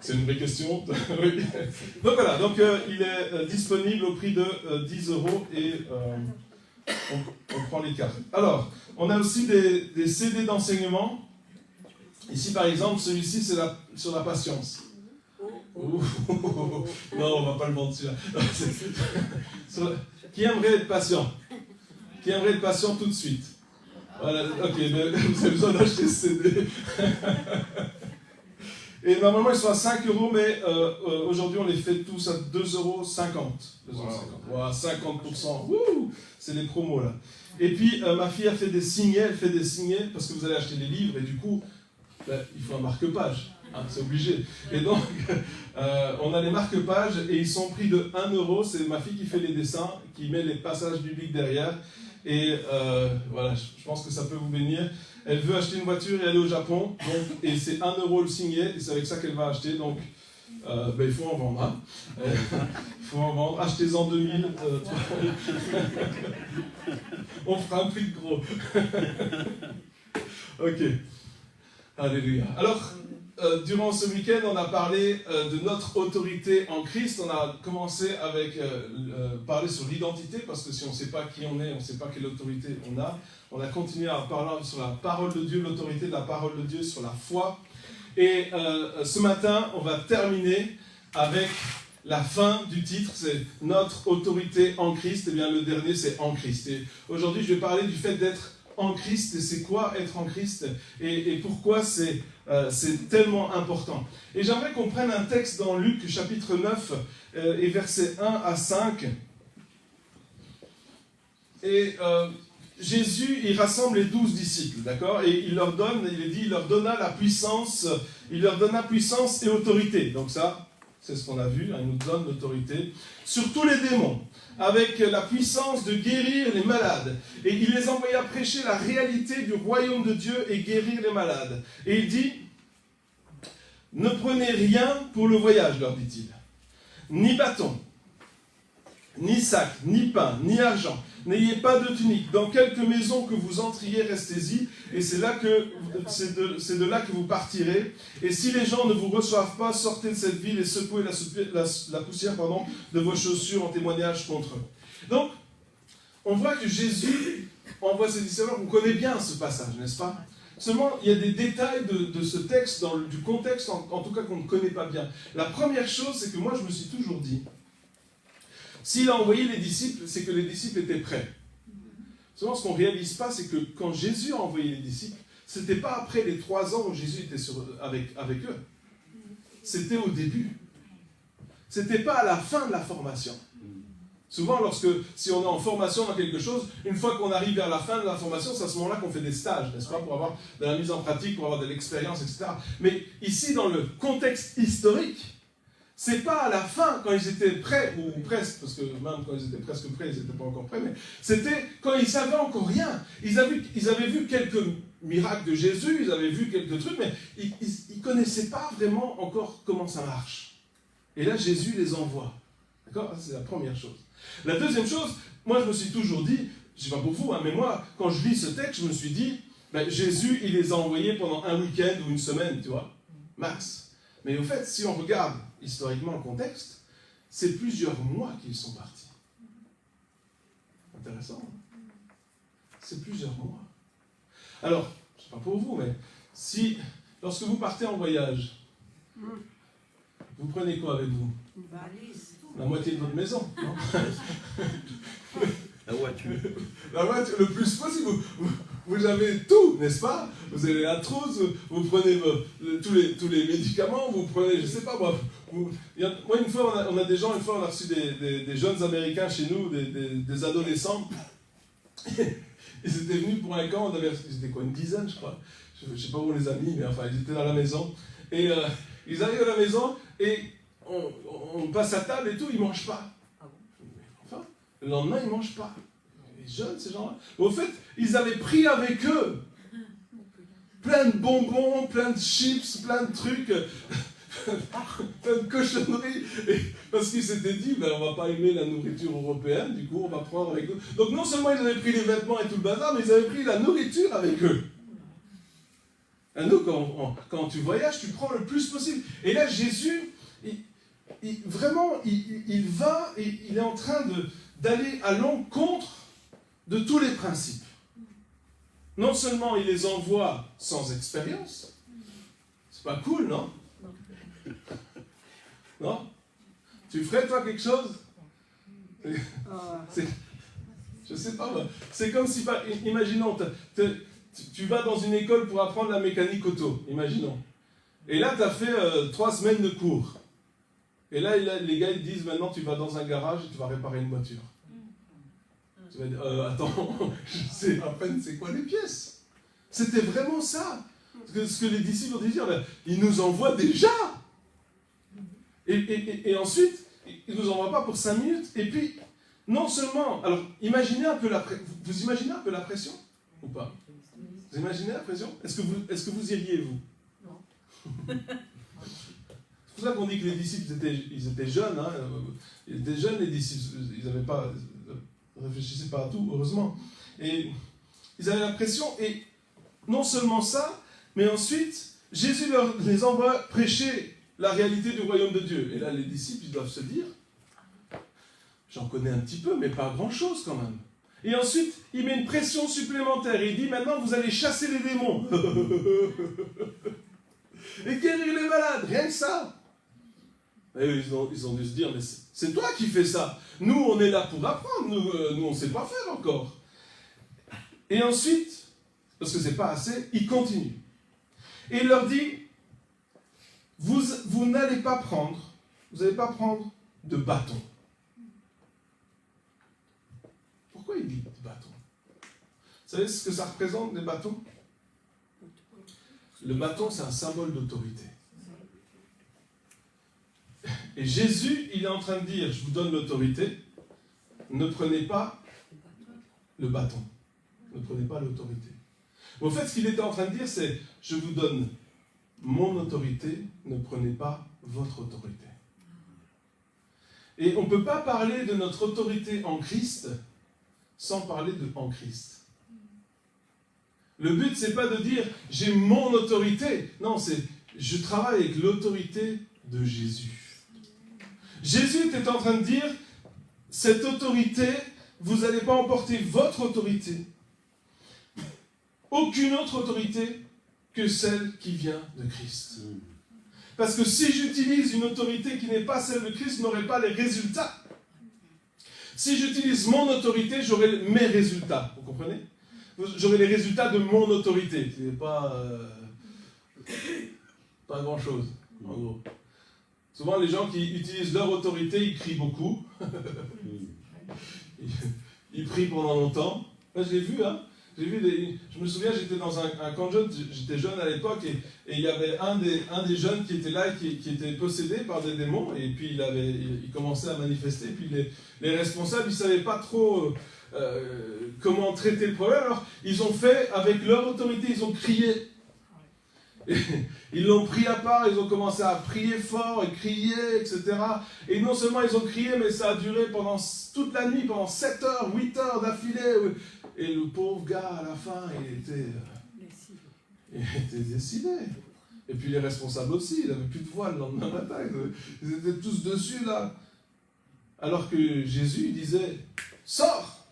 C'est une vraie question. Oui. Donc voilà, il est disponible au prix de 10 € et on prend les cartes. Alors, on a aussi des CD d'enseignement. Ici, par exemple, celui-ci, c'est sur la patience. Non, on ne va pas le vendre celui-là. Qui aimerait être patient? Qui aimerait être patient tout de suite? Voilà, ok, mais vous avez besoin d'acheter ce CD. Et normalement, ils sont à 5 €, mais aujourd'hui, on les fait tous à 2,50 €. Wow, 50%. Wouh, c'est les promos, là. Et puis, ma fille a fait des signets, parce que vous allez acheter des livres, et du coup, il faut un marque-page. Hein, c'est obligé. Et donc, on a les marque-pages, et ils sont pris de 1 €. C'est ma fille qui fait les dessins, qui met les passages bibliques derrière. Et voilà, je pense que ça peut vous bénir. Elle veut acheter une voiture et aller au Japon, et c'est 1 € le signet, et c'est avec ça qu'elle va acheter, donc il faut en vendre. Hein. Il faut en vendre, achetez-en 2000. On fera un prix de gros. Ok. Alléluia. Alors, durant ce week-end, on a parlé de notre autorité en Christ. On a commencé avec parler sur l'identité, parce que si on ne sait pas qui on est, on ne sait pas quelle autorité on a. On a continué à parler sur la parole de Dieu, l'autorité de la parole de Dieu, sur la foi. Et ce matin, on va terminer avec la fin du titre, c'est notre autorité en Christ. Et bien le dernier, c'est en Christ. Et aujourd'hui, je vais parler du fait d'être en Christ, et c'est quoi être en Christ, et pourquoi c'est tellement important. Et j'aimerais qu'on prenne un texte dans Luc chapitre 9 et versets 1 à 5. Et Jésus, il rassemble les 12 disciples, d'accord, et il leur donna puissance et autorité. Donc ça, c'est ce qu'on a vu, il nous donne l'autorité sur tous les démons, avec la puissance de guérir les malades. Et il les envoya prêcher la réalité du royaume de Dieu et guérir les malades. Et il dit, ne prenez rien pour le voyage, leur dit-il, ni bâton, ni sac, ni pain, ni argent. N'ayez pas de tunique. Dans quelque maison que vous entriez, restez-y. Et c'est de là que vous partirez. Et si les gens ne vous reçoivent pas, sortez de cette ville et secouez la poussière de vos chaussures en témoignage contre eux. Donc, on voit que Jésus envoie ses disciples. On connaît bien ce passage, n'est-ce pas? Seulement, il y a des détails de ce texte, du contexte, en tout cas qu'on ne connaît pas bien. La première chose, c'est que moi, je me suis toujours dit, s'il a envoyé les disciples, c'est que les disciples étaient prêts. Seulement, ce qu'on ne réalise pas, c'est que quand Jésus a envoyé les disciples, ce n'était pas après les 3 ans où Jésus était avec eux. C'était au début. Ce n'était pas à la fin de la formation. Souvent, si on est en formation dans quelque chose, une fois qu'on arrive vers la fin de la formation, c'est à ce moment-là qu'on fait des stages, n'est-ce pas, pour avoir de la mise en pratique, pour avoir de l'expérience, etc. Mais ici, dans le contexte historique, c'est pas à la fin, quand ils étaient prêts, ou presque, parce que même quand ils étaient presque prêts, ils n'étaient pas encore prêts, mais c'était quand ils savaient encore rien. Ils avaient vu quelques miracles de Jésus, ils avaient vu quelques trucs, mais ils ne connaissaient pas vraiment encore comment ça marche. Et là, Jésus les envoie. D'accord? C'est la première chose. La deuxième chose, moi je me suis toujours dit, je ne sais pas pour vous, mais moi, quand je lis ce texte, je me suis dit, Jésus, il les a envoyés pendant un week-end ou une semaine, tu vois. max. Mais au fait, si on regarde historiquement le contexte, c'est plusieurs mois qu'ils sont partis. Intéressant. C'est plusieurs mois. Alors, je ne sais pas pour vous, mais si, lorsque vous partez en voyage, vous prenez quoi avec vous? Une valise. La moitié de votre maison, non? La voiture. La voiture, le plus possible. Vous avez tout, n'est-ce pas? Vous avez la trousse, vous prenez tous les médicaments, vous prenez, je ne sais pas moi. Moi, une fois, on a des gens, une fois, on a reçu des jeunes Américains chez nous, des adolescents. Ils étaient venus pour un camp, ils étaient quoi, une dizaine, je crois. Je ne sais pas où on les a mis, mais enfin, ils étaient dans la maison. Et ils arrivent à la maison et on passe à table et tout, ils ne mangent pas. Enfin, le lendemain, ils ne mangent pas. Les jeunes, ces gens-là. Au fait, ils avaient pris avec eux plein de bonbons, plein de chips, plein de trucs, plein de cochonneries. Parce qu'ils s'étaient dit, ben, on ne va pas aimer la nourriture européenne, du coup, on va prendre avec eux. Donc non seulement ils avaient pris les vêtements et tout le bazar, mais ils avaient pris la nourriture avec eux. Et nous, quand tu voyages, tu prends le plus possible. Et là, Jésus, vraiment, il va et il est en train d'aller à l'encontre de tous les principes. Non seulement il les envoie sans expérience, c'est pas cool, non? Non? Tu ferais, toi, quelque chose? Je sais pas, c'est comme si, imaginons, tu vas dans une école pour apprendre la mécanique auto, imaginons. Et là, tu as fait 3 semaines de cours. Et là, les gars, ils disent, maintenant, tu vas dans un garage et tu vas réparer une voiture. Tu vas dire, attends, je sais à peine c'est quoi les pièces. C'était vraiment ça. Ce que les disciples ont dit, ils nous envoient déjà. Et ensuite, ils ne nous envoient pas pour 5 minutes. Et puis, non seulement, alors, imaginez un peu vous imaginez un peu la pression ou pas? Vous imaginez la pression? Est-ce que vous iriez, vous? Non. C'est pour ça qu'on dit que les disciples, ils étaient jeunes. Hein, ils étaient jeunes, les disciples. Ils n'avaient pas... réfléchissaient pas à tout, heureusement. Et ils avaient la pression. Et non seulement ça, mais ensuite, Jésus les envoie prêcher la réalité du royaume de Dieu. Et là, les disciples, ils doivent se dire, j'en connais un petit peu, mais pas grand-chose quand même. Et ensuite, il met une pression supplémentaire. Il dit, maintenant, vous allez chasser les démons. Et guérir les malades, rien que ça. Et ils ont dû se dire, mais c'est toi qui fais ça. Nous, on est là pour apprendre. Nous on ne sait pas faire encore. Et ensuite, parce que c'est pas assez, il continue. Et il leur dit, vous n'allez pas prendre de bâton. Pourquoi il dit bâton? Vous savez ce que ça représente, des bâtons? Le bâton, c'est un symbole d'autorité. Et Jésus, il est en train de dire, je vous donne l'autorité, ne prenez pas le bâton. Ne prenez pas l'autorité. Mais au fait, ce qu'il était en train de dire, c'est, je vous donne mon autorité, ne prenez pas votre autorité. Et on ne peut pas parler de notre autorité en Christ sans parler de en Christ. Le but, c'est pas de dire, j'ai mon autorité. Non, c'est, je travaille avec l'autorité de Jésus. Jésus était en train de dire, cette autorité, vous n'allez pas emporter votre autorité. Aucune autre autorité que celle qui vient de Christ. Parce que si j'utilise une autorité qui n'est pas celle de Christ, je n'aurai pas les résultats. Si j'utilise mon autorité, j'aurai mes résultats. Vous comprenez? J'aurai les résultats de mon autorité. Ce n'est pas grand-chose, en gros. Souvent, les gens qui utilisent leur autorité, ils crient beaucoup. Ils prient pendant longtemps. Moi, je l'ai vu, hein. Je me souviens, j'étais dans un camp de jeunes, j'étais jeune à l'époque, et il y avait un des jeunes qui était là, qui était possédé par des démons, et puis il commençait à manifester, et puis les responsables, ils ne savaient pas trop comment traiter le problème, alors ils ont fait, avec leur autorité, ils ont crié. Et ils l'ont pris à part, ils ont commencé à prier fort et crier, etc. Et non seulement ils ont crié, mais ça a duré pendant toute la nuit, pendant 7 heures, 8 heures d'affilée. Et le pauvre gars, à la fin, il était décidé. Et puis les responsables aussi, il n'avait plus de voix le lendemain matin. Ils étaient tous dessus là. Alors que Jésus il disait « Sors !»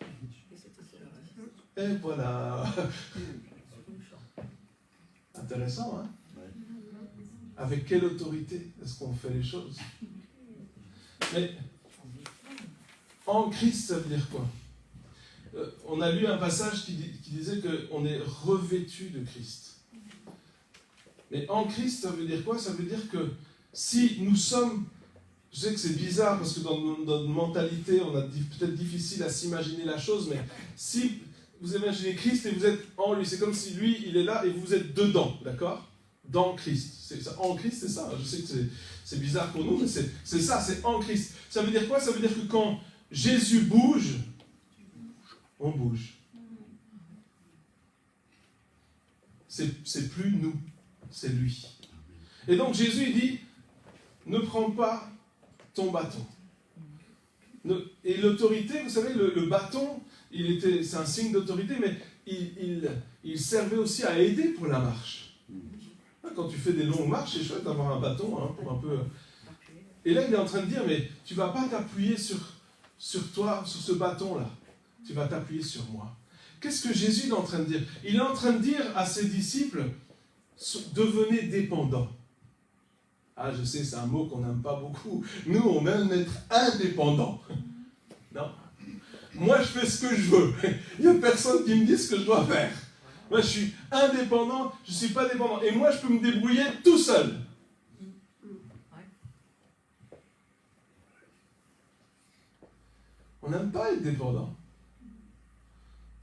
Et voilà. Intéressant, hein? Avec quelle autorité est-ce qu'on fait les choses? Mais en Christ, ça veut dire quoi? On a lu un passage qui disait qu'on est revêtu de Christ. Mais en Christ, ça veut dire quoi? Ça veut dire que si nous sommes... Je sais que c'est bizarre parce que dans notre mentalité, on a peut-être difficile à s'imaginer la chose, mais si vous imaginez Christ et vous êtes en lui, c'est comme si lui, il est là et vous êtes dedans, d'accord? Dans Christ. En Christ, c'est ça. Je sais que c'est bizarre pour nous, mais c'est ça, c'est en Christ. Ça veut dire quoi? Ça veut dire que quand Jésus bouge, on bouge. C'est plus nous, c'est lui. Et donc Jésus, il dit, ne prends pas ton bâton. Et l'autorité, vous savez, le bâton, c'est un signe d'autorité, mais il servait aussi à aider pour la marche. Quand tu fais des longues marches, c'est chouette d'avoir un bâton, hein, pour un peu... Et là, il est en train de dire, mais tu ne vas pas t'appuyer sur toi, sur ce bâton-là. Tu vas t'appuyer sur moi. Qu'est-ce que Jésus est en train de dire? Il est en train de dire à ses disciples, devenez dépendants. Ah, je sais, c'est un mot qu'on n'aime pas beaucoup. Nous, on aime être indépendants. Non. Moi, je fais ce que je veux. Il n'y a personne qui me dit ce que je dois faire. Moi, je suis indépendant, je ne suis pas dépendant. Et moi, je peux me débrouiller tout seul. On n'aime pas être dépendant.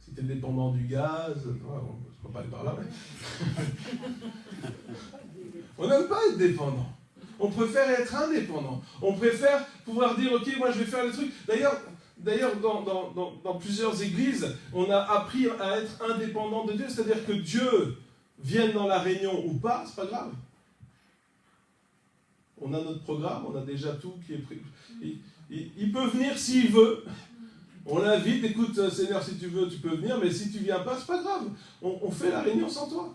Si tu es dépendant du gaz, je ne peux pas aller par là, mais... On n'aime pas être dépendant. On préfère être indépendant. On préfère pouvoir dire, ok, moi je vais faire les trucs. D'ailleurs, dans plusieurs églises, on a appris à être indépendant de Dieu. C'est-à-dire que Dieu vienne dans la réunion ou pas, c'est pas grave. On a notre programme, on a déjà tout qui est pris. Il peut venir s'il veut. On l'invite, écoute Seigneur, si tu veux, tu peux venir, mais si tu viens pas, c'est pas grave. On fait la réunion sans toi.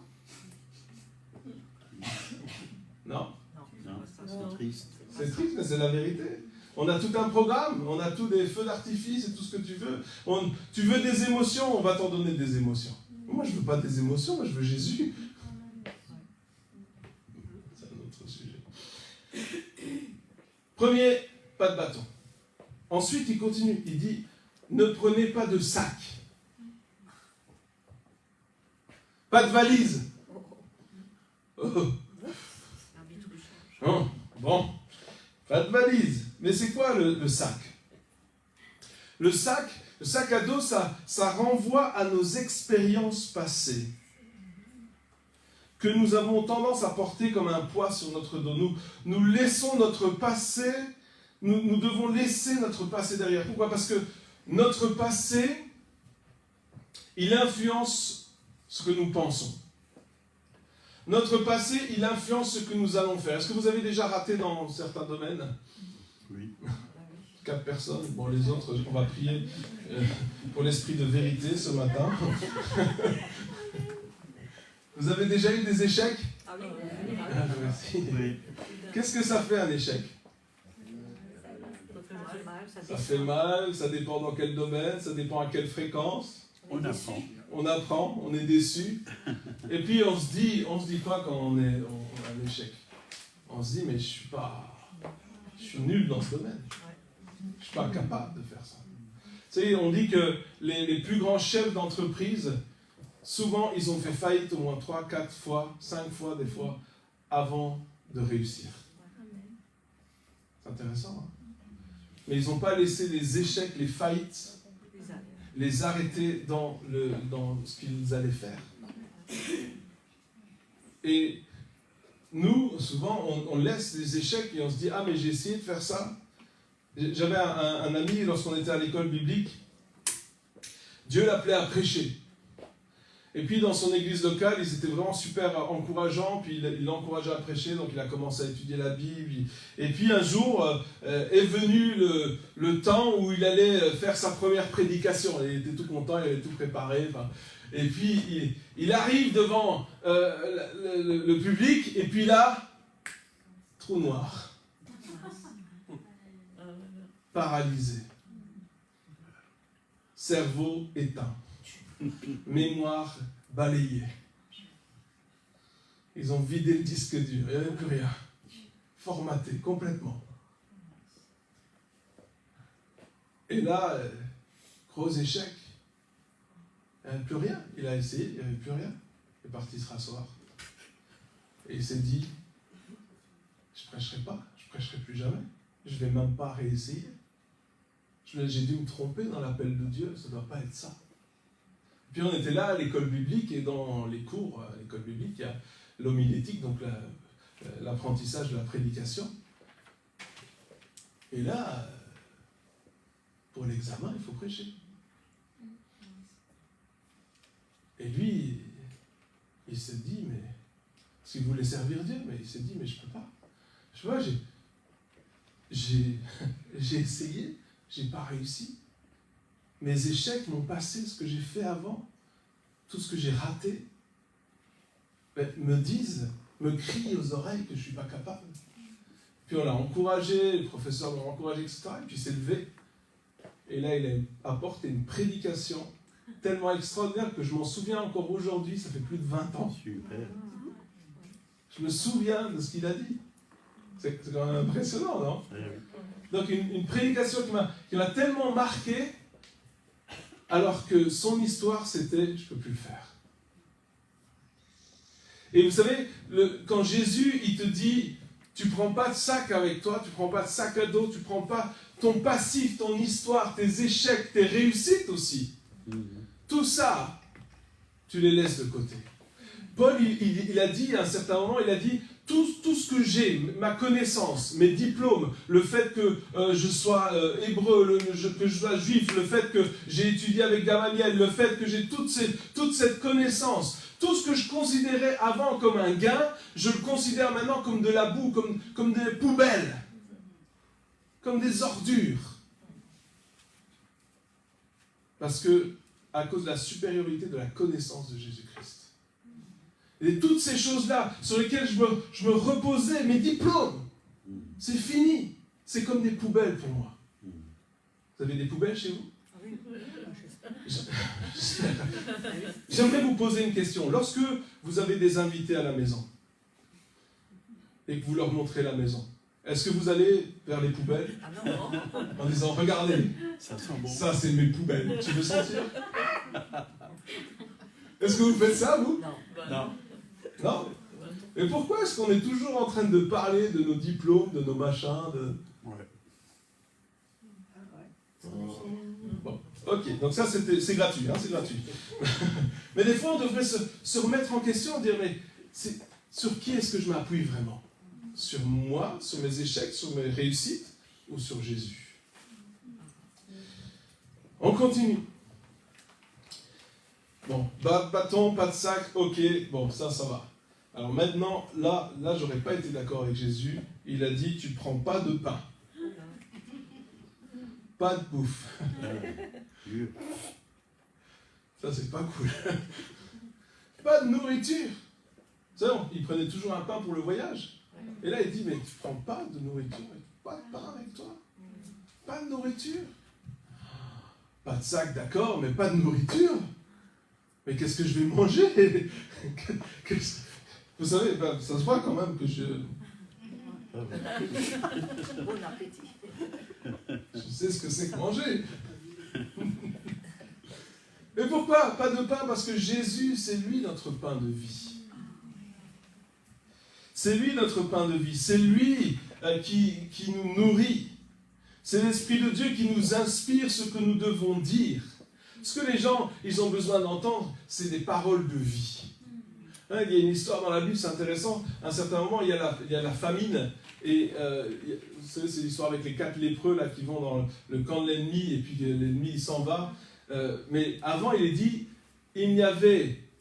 Non? C'est triste. C'est triste, mais c'est la vérité. On a tout un programme, on a tous des feux d'artifice et tout ce que tu veux. Tu veux des émotions, on va t'en donner des émotions. Moi, je veux pas des émotions, moi, je veux Jésus. C'est un autre sujet. Premier, pas de bâton. Ensuite, il continue, il dit, ne prenez pas de sac. Pas de valise. Oh. Oh, bon, pas de valise. Mais c'est quoi le sac? Le sac à dos, ça renvoie à nos expériences passées que nous avons tendance à porter comme un poids sur notre dos. Nous laissons notre passé, nous devons laisser notre passé derrière. Pourquoi? Parce que notre passé, il influence ce que nous pensons. Notre passé, il influence ce que nous allons faire. Est-ce que vous avez déjà raté dans certains domaines? Oui. 4 personnes. Bon, les autres, on va prier pour l'esprit de vérité ce matin. Vous avez déjà eu des échecs? Ah oui. Ah, merci. Oui. Qu'est-ce que ça fait un échec? Ça fait mal, ça dépend dans quel domaine, ça dépend à quelle fréquence. On apprend. On apprend, on est déçu. Et puis on se dit quoi quand on a un échec? On se dit, mais je suis nul dans ce domaine. Je ne suis pas capable de faire ça. Vous savez, on dit que les plus grands chefs d'entreprise, souvent, ils ont fait faillite au moins 3, 4 fois, 5 fois des fois, avant de réussir. C'est intéressant, hein? Mais ils n'ont pas laissé les échecs, les faillites, les arrêter dans ce qu'ils allaient faire. Et nous, souvent, on laisse les échecs et on se dit « Ah, mais j'ai essayé de faire ça. » J'avais un ami, lorsqu'on était à l'école biblique, Dieu l'appelait à prêcher. Et puis, dans son église locale, ils étaient vraiment super encourageants, puis il l'encourageait à prêcher, donc il a commencé à étudier la Bible. Et puis, un jour, est venu le temps où il allait faire sa première prédication. Il était tout content, il avait tout préparé. Et puis, il arrive devant le public, et puis là, trou noir. Paralysé. Cerveau éteint. Mémoire balayée. Ils ont vidé le disque dur, il n'y avait plus rien. Formaté complètement. Et là, gros échec. Il n'y avait plus rien. Il a essayé, il n'y avait plus rien. Il est parti se rasseoir. Et il s'est dit, je ne prêcherai pas, je ne prêcherai plus jamais. Je ne vais même pas réessayer. J'ai dû me tromper dans l'appel de Dieu, ça ne doit pas être ça. Puis on était là à l'école biblique, et dans les cours à l'école biblique, il y a l'homilétique, donc l'apprentissage de la prédication. Et là, pour l'examen, il faut prêcher. Et lui, il s'est dit, mais... Parce qu'il voulait servir Dieu, mais il s'est dit, mais je ne peux pas. Je vois, j'ai essayé, je n'ai pas réussi. Mes échecs m'ont passé, ce que j'ai fait avant, tout ce que j'ai raté, me crient aux oreilles que je ne suis pas capable. Puis on l'a encouragé, les professeurs l'ont encouragé, etc. Et puis il s'est levé. Et là, il a apporté une prédication tellement extraordinaire que je m'en souviens encore aujourd'hui, ça fait plus de 20 ans. Super. Je me souviens de ce qu'il a dit. C'est quand même impressionnant, non? Donc une prédication qui m'a tellement marqué, alors que son histoire, c'était « je ne peux plus le faire ». Et vous savez, quand Jésus, il te dit « tu ne prends pas de sac avec toi, tu ne prends pas de sac à dos, tu ne prends pas ton passif, ton histoire, tes échecs, tes réussites aussi. Tout ça, tu les laisses de côté. » Paul, il a dit à un certain moment, il a dit « tout ce que j'ai, ma connaissance, mes diplômes, le fait que je sois hébreu, que je sois juif, le fait que j'ai étudié avec Gamaliel, le fait que j'ai toute cette connaissance, tout ce que je considérais avant comme un gain, je le considère maintenant comme de la boue, comme des poubelles, comme des ordures. Parce que, à cause de la supériorité de la connaissance de Jésus-Christ. Et toutes ces choses-là, sur lesquelles je me reposais, mes diplômes, c'est fini. C'est comme des poubelles pour moi. Vous avez des poubelles chez vous? J'aimerais vous poser une question. Lorsque vous avez des invités à la maison, et que vous leur montrez la maison, est-ce que vous allez vers les poubelles en disant, regardez, ça sent bon. Ça c'est mes poubelles, tu veux sentir? Est-ce que vous faites ça, vous? Non. Non. Et pourquoi est-ce qu'on est toujours en train de parler de nos diplômes, de nos machins, Ouais. Bon, ok, donc ça c'est gratuit, hein, c'est gratuit. Mais des fois on devrait se remettre en question, dire mais sur qui est-ce que je m'appuie vraiment? Sur moi, sur mes échecs, sur mes réussites, ou sur Jésus? On continue. Bon, bâton, pas de sac, ok, bon, ça va. Alors maintenant, là j'aurais pas été d'accord avec Jésus. Il a dit, tu prends pas de pain. Pas de bouffe. Ça, c'est pas cool. Pas de nourriture. C'est bon, il prenait toujours un pain pour le voyage. Et là, il dit, mais tu prends pas de nourriture, pas de pain avec toi. Pas de nourriture. Pas de sac, d'accord, mais pas de nourriture. Mais qu'est-ce que je vais manger? Vous savez, ça se voit quand même que je... Bon appétit. Je sais ce que c'est que manger. Mais pourquoi pas de pain? Parce que Jésus, c'est lui notre pain de vie. C'est lui notre pain de vie. C'est lui qui nous nourrit. C'est l'Esprit de Dieu qui nous inspire ce que nous devons dire. Ce que les gens, ils ont besoin d'entendre, c'est des paroles de vie. Hein, il y a une histoire dans la Bible, c'est intéressant. À un certain moment, il y a la famine. Et vous savez, c'est l'histoire avec les 4 lépreux là, qui vont dans le camp de l'ennemi, et puis l'ennemi il s'en va. Mais avant, il est dit,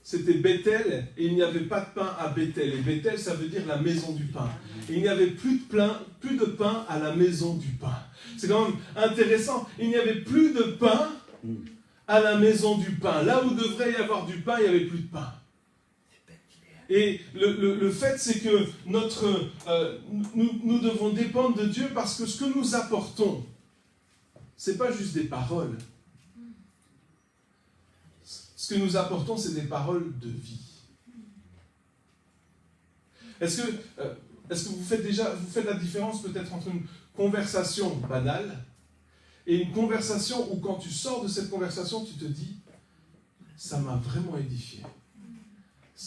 c'était Bethel, et il n'y avait pas de pain à Bethel. Et Bethel, ça veut dire la maison du pain. Et il n'y avait plus de pain à la maison du pain. C'est quand même intéressant. Il n'y avait plus de pain à la maison du pain. Là où devrait y avoir du pain, il n'y avait plus de pain. Et le fait, c'est que nous devons dépendre de Dieu parce que ce que nous apportons, ce n'est pas juste des paroles. Ce que nous apportons, c'est des paroles de vie. Est-ce que vous faites la différence peut-être entre une conversation banale et une conversation où quand tu sors de cette conversation, tu te dis « ça m'a vraiment édifié ».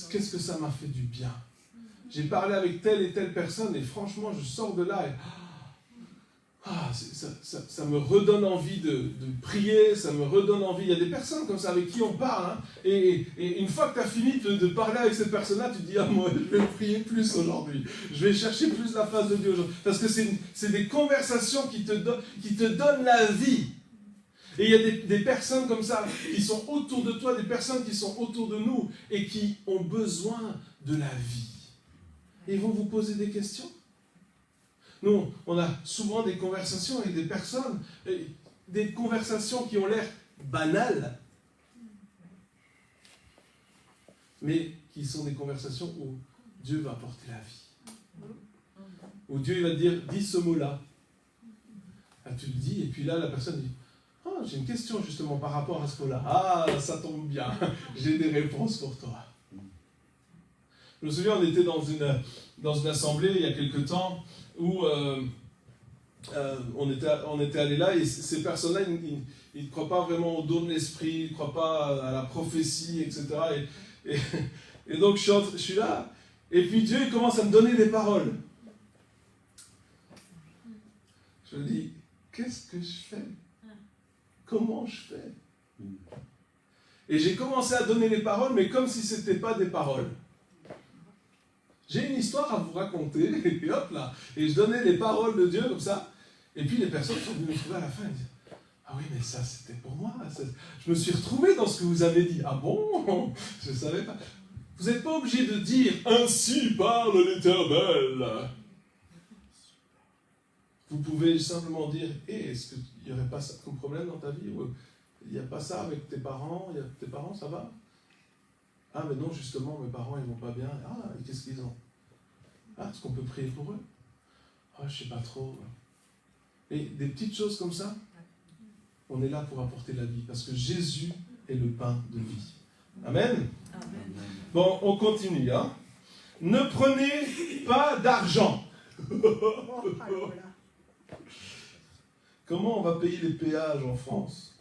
Qu'est-ce que ça m'a fait du bien. J'ai parlé avec telle et telle personne et franchement, je sors de là et ça me redonne envie de prier, ça me redonne envie. Il y a des personnes comme ça avec qui on parle. Hein, et une fois que tu as fini de parler avec cette personne-là, tu te dis « ah, moi, je vais prier plus aujourd'hui. Je vais chercher plus la face de Dieu aujourd'hui. » Parce que c'est des conversations qui te donnent la vie. Et il y a des personnes comme ça qui sont autour de toi, des personnes qui sont autour de nous et qui ont besoin de la vie. Et ils vont vous poser des questions. Nous, on a souvent des conversations avec des personnes, des conversations qui ont l'air banales, mais qui sont des conversations où Dieu va apporter la vie. Où Dieu va te dire, dis ce mot-là. Ah, tu le dis, et puis là, la personne dit, oh, j'ai une question justement par rapport à ce mot-là. Ah, ça tombe bien, j'ai des réponses pour toi. Je me souviens, on était dans une assemblée il y a quelque temps où on était allé là et ces personnes-là, ils ne croient pas vraiment au don de l'esprit, ils ne croient pas à la prophétie, etc. Et donc je suis là, et puis Dieu il commence à me donner des paroles. Je me dis, qu'est-ce que je fais ? Comment je fais ? Et j'ai commencé à donner les paroles, mais comme si ce n'était pas des paroles. J'ai une histoire à vous raconter, et hop là, et je donnais les paroles de Dieu comme ça, et puis les personnes sont venues me trouver à la fin et disent, ah oui, mais ça c'était pour moi, je me suis retrouvé dans ce que vous avez dit. Ah bon ? Je ne savais pas. Vous n'êtes pas obligé de dire, ainsi parle l'Éternel. Vous pouvez simplement dire, est-ce qu'il n'y aurait pas ça comme problème dans ta vie ? Ou il n'y a pas ça avec tes parents ? Tes parents, ça va ? Ah, mais non, justement, mes parents, ils vont pas bien. Ah, et qu'est-ce qu'ils ont ? Ah, est-ce qu'on peut prier pour eux ? Ah, je sais pas trop. Et des petites choses comme ça, on est là pour apporter la vie, parce que Jésus est le pain de vie. Amen ? Amen. Bon, on continue. Hein. Ne prenez pas d'argent. Comment on va payer les péages en France ?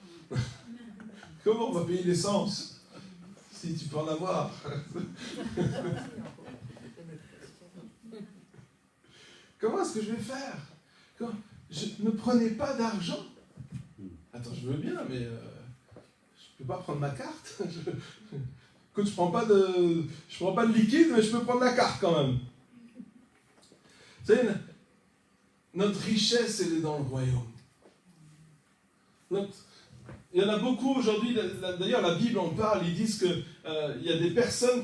Comment on va payer l'essence ? Si tu peux en avoir. Comment est-ce que je vais faire ? Ne prenez pas d'argent. Attends, je veux bien, mais je ne peux pas prendre ma carte. Écoute, je ne prends pas de liquide, mais je peux prendre la carte quand même. Vous savez, notre richesse, elle est dans le royaume. Il y en a beaucoup aujourd'hui, d'ailleurs la Bible en parle, ils disent qu'il y a des personnes,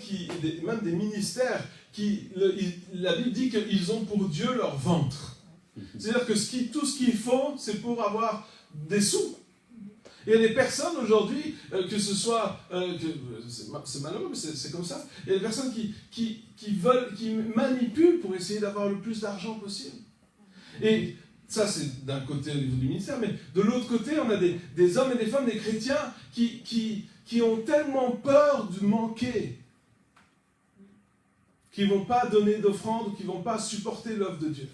même des ministères, la Bible dit qu'ils ont pour Dieu leur ventre. C'est-à-dire que tout ce qu'ils font, c'est pour avoir des sous. Il y a des personnes aujourd'hui, que ce soit, c'est malheureux, mais c'est comme ça, il y a des personnes qui manipulent pour essayer d'avoir le plus d'argent possible. Et ça, c'est d'un côté au niveau du ministère, mais de l'autre côté, on a des hommes et des femmes, des chrétiens, qui ont tellement peur de manquer, qui ne vont pas donner d'offrande, qui ne vont pas supporter l'œuvre de Dieu.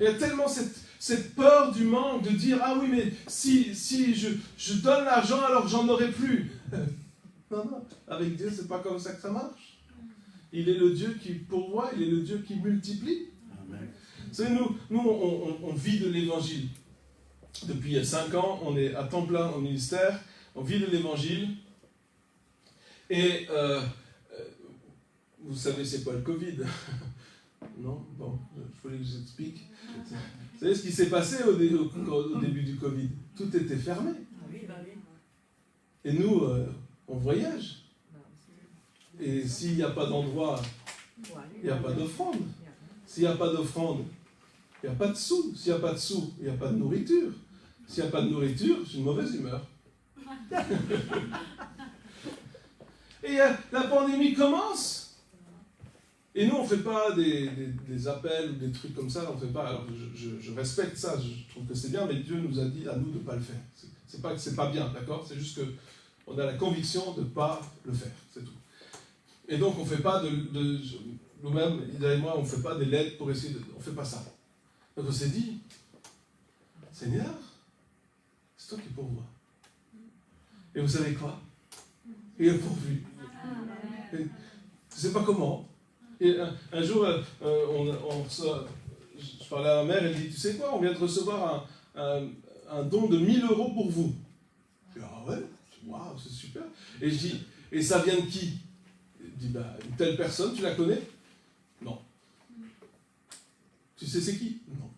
Il y a tellement cette peur du manque, de dire, ah oui, mais si je donne l'argent, alors j'en aurai plus. Non, avec Dieu, c'est pas comme ça que ça marche. Il est le Dieu qui pourvoit, il est le Dieu qui multiplie. Amen. Vous savez, nous on vit de l'évangile. Depuis 5 ans, on est à temps plein au ministère, on vit de l'évangile. Et vous savez, c'est quoi le Covid ? Non ? Bon, je voulais que je vous explique. Vous savez ce qui s'est passé au début du Covid ? Tout était fermé. Et nous, on voyage. Et s'il n'y a pas d'endroit, il n'y a pas d'offrande. S'il n'y a pas d'offrande, il n'y a pas de sous. S'il n'y a pas de sous, il n'y a pas de nourriture. S'il n'y a pas de nourriture, c'est une mauvaise humeur. Et la pandémie commence. Et nous, on ne fait pas des appels ou des trucs comme ça, on fait pas. Alors, je respecte ça, je trouve que c'est bien, mais Dieu nous a dit à nous de ne pas le faire. C'est pas que c'est pas bien, d'accord? C'est juste qu'on a la conviction de ne pas le faire, c'est tout. Et donc, on ne fait pas nous-mêmes, Ida et moi, on ne fait pas des lettres pour essayer de... On ne fait pas ça. Donc, on s'est dit, Seigneur, c'est toi qui pourvois. Et vous savez quoi? Il a pourvu. Et, je ne sais pas comment. Et un jour, je parlais à ma mère, elle dit, tu sais quoi, on vient de recevoir un don de 1 000 € pour vous. Je dis, ah ouais, waouh, c'est super. Et je dis, et ça vient de qui? Elle dit, bah, une telle personne, tu la connais? Non. Tu sais c'est qui? Non.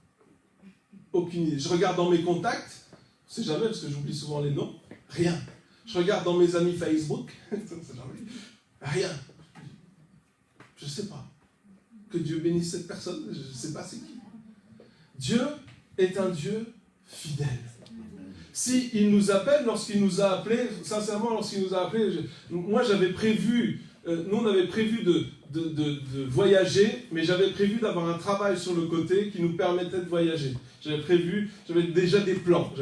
Aucune idée. Je regarde dans mes contacts, je ne sais jamais parce que j'oublie souvent les noms, rien. Je regarde dans mes amis Facebook, rien. Je ne sais pas. Que Dieu bénisse cette personne, je ne sais pas c'est qui. Dieu est un Dieu fidèle. S'il nous appelle, lorsqu'il nous a appelés, sincèrement, lorsqu'il nous a appelés, moi j'avais prévu, nous on avait prévu de voyager, mais j'avais prévu d'avoir un travail sur le côté qui nous permettait de voyager. J'avais déjà des plans.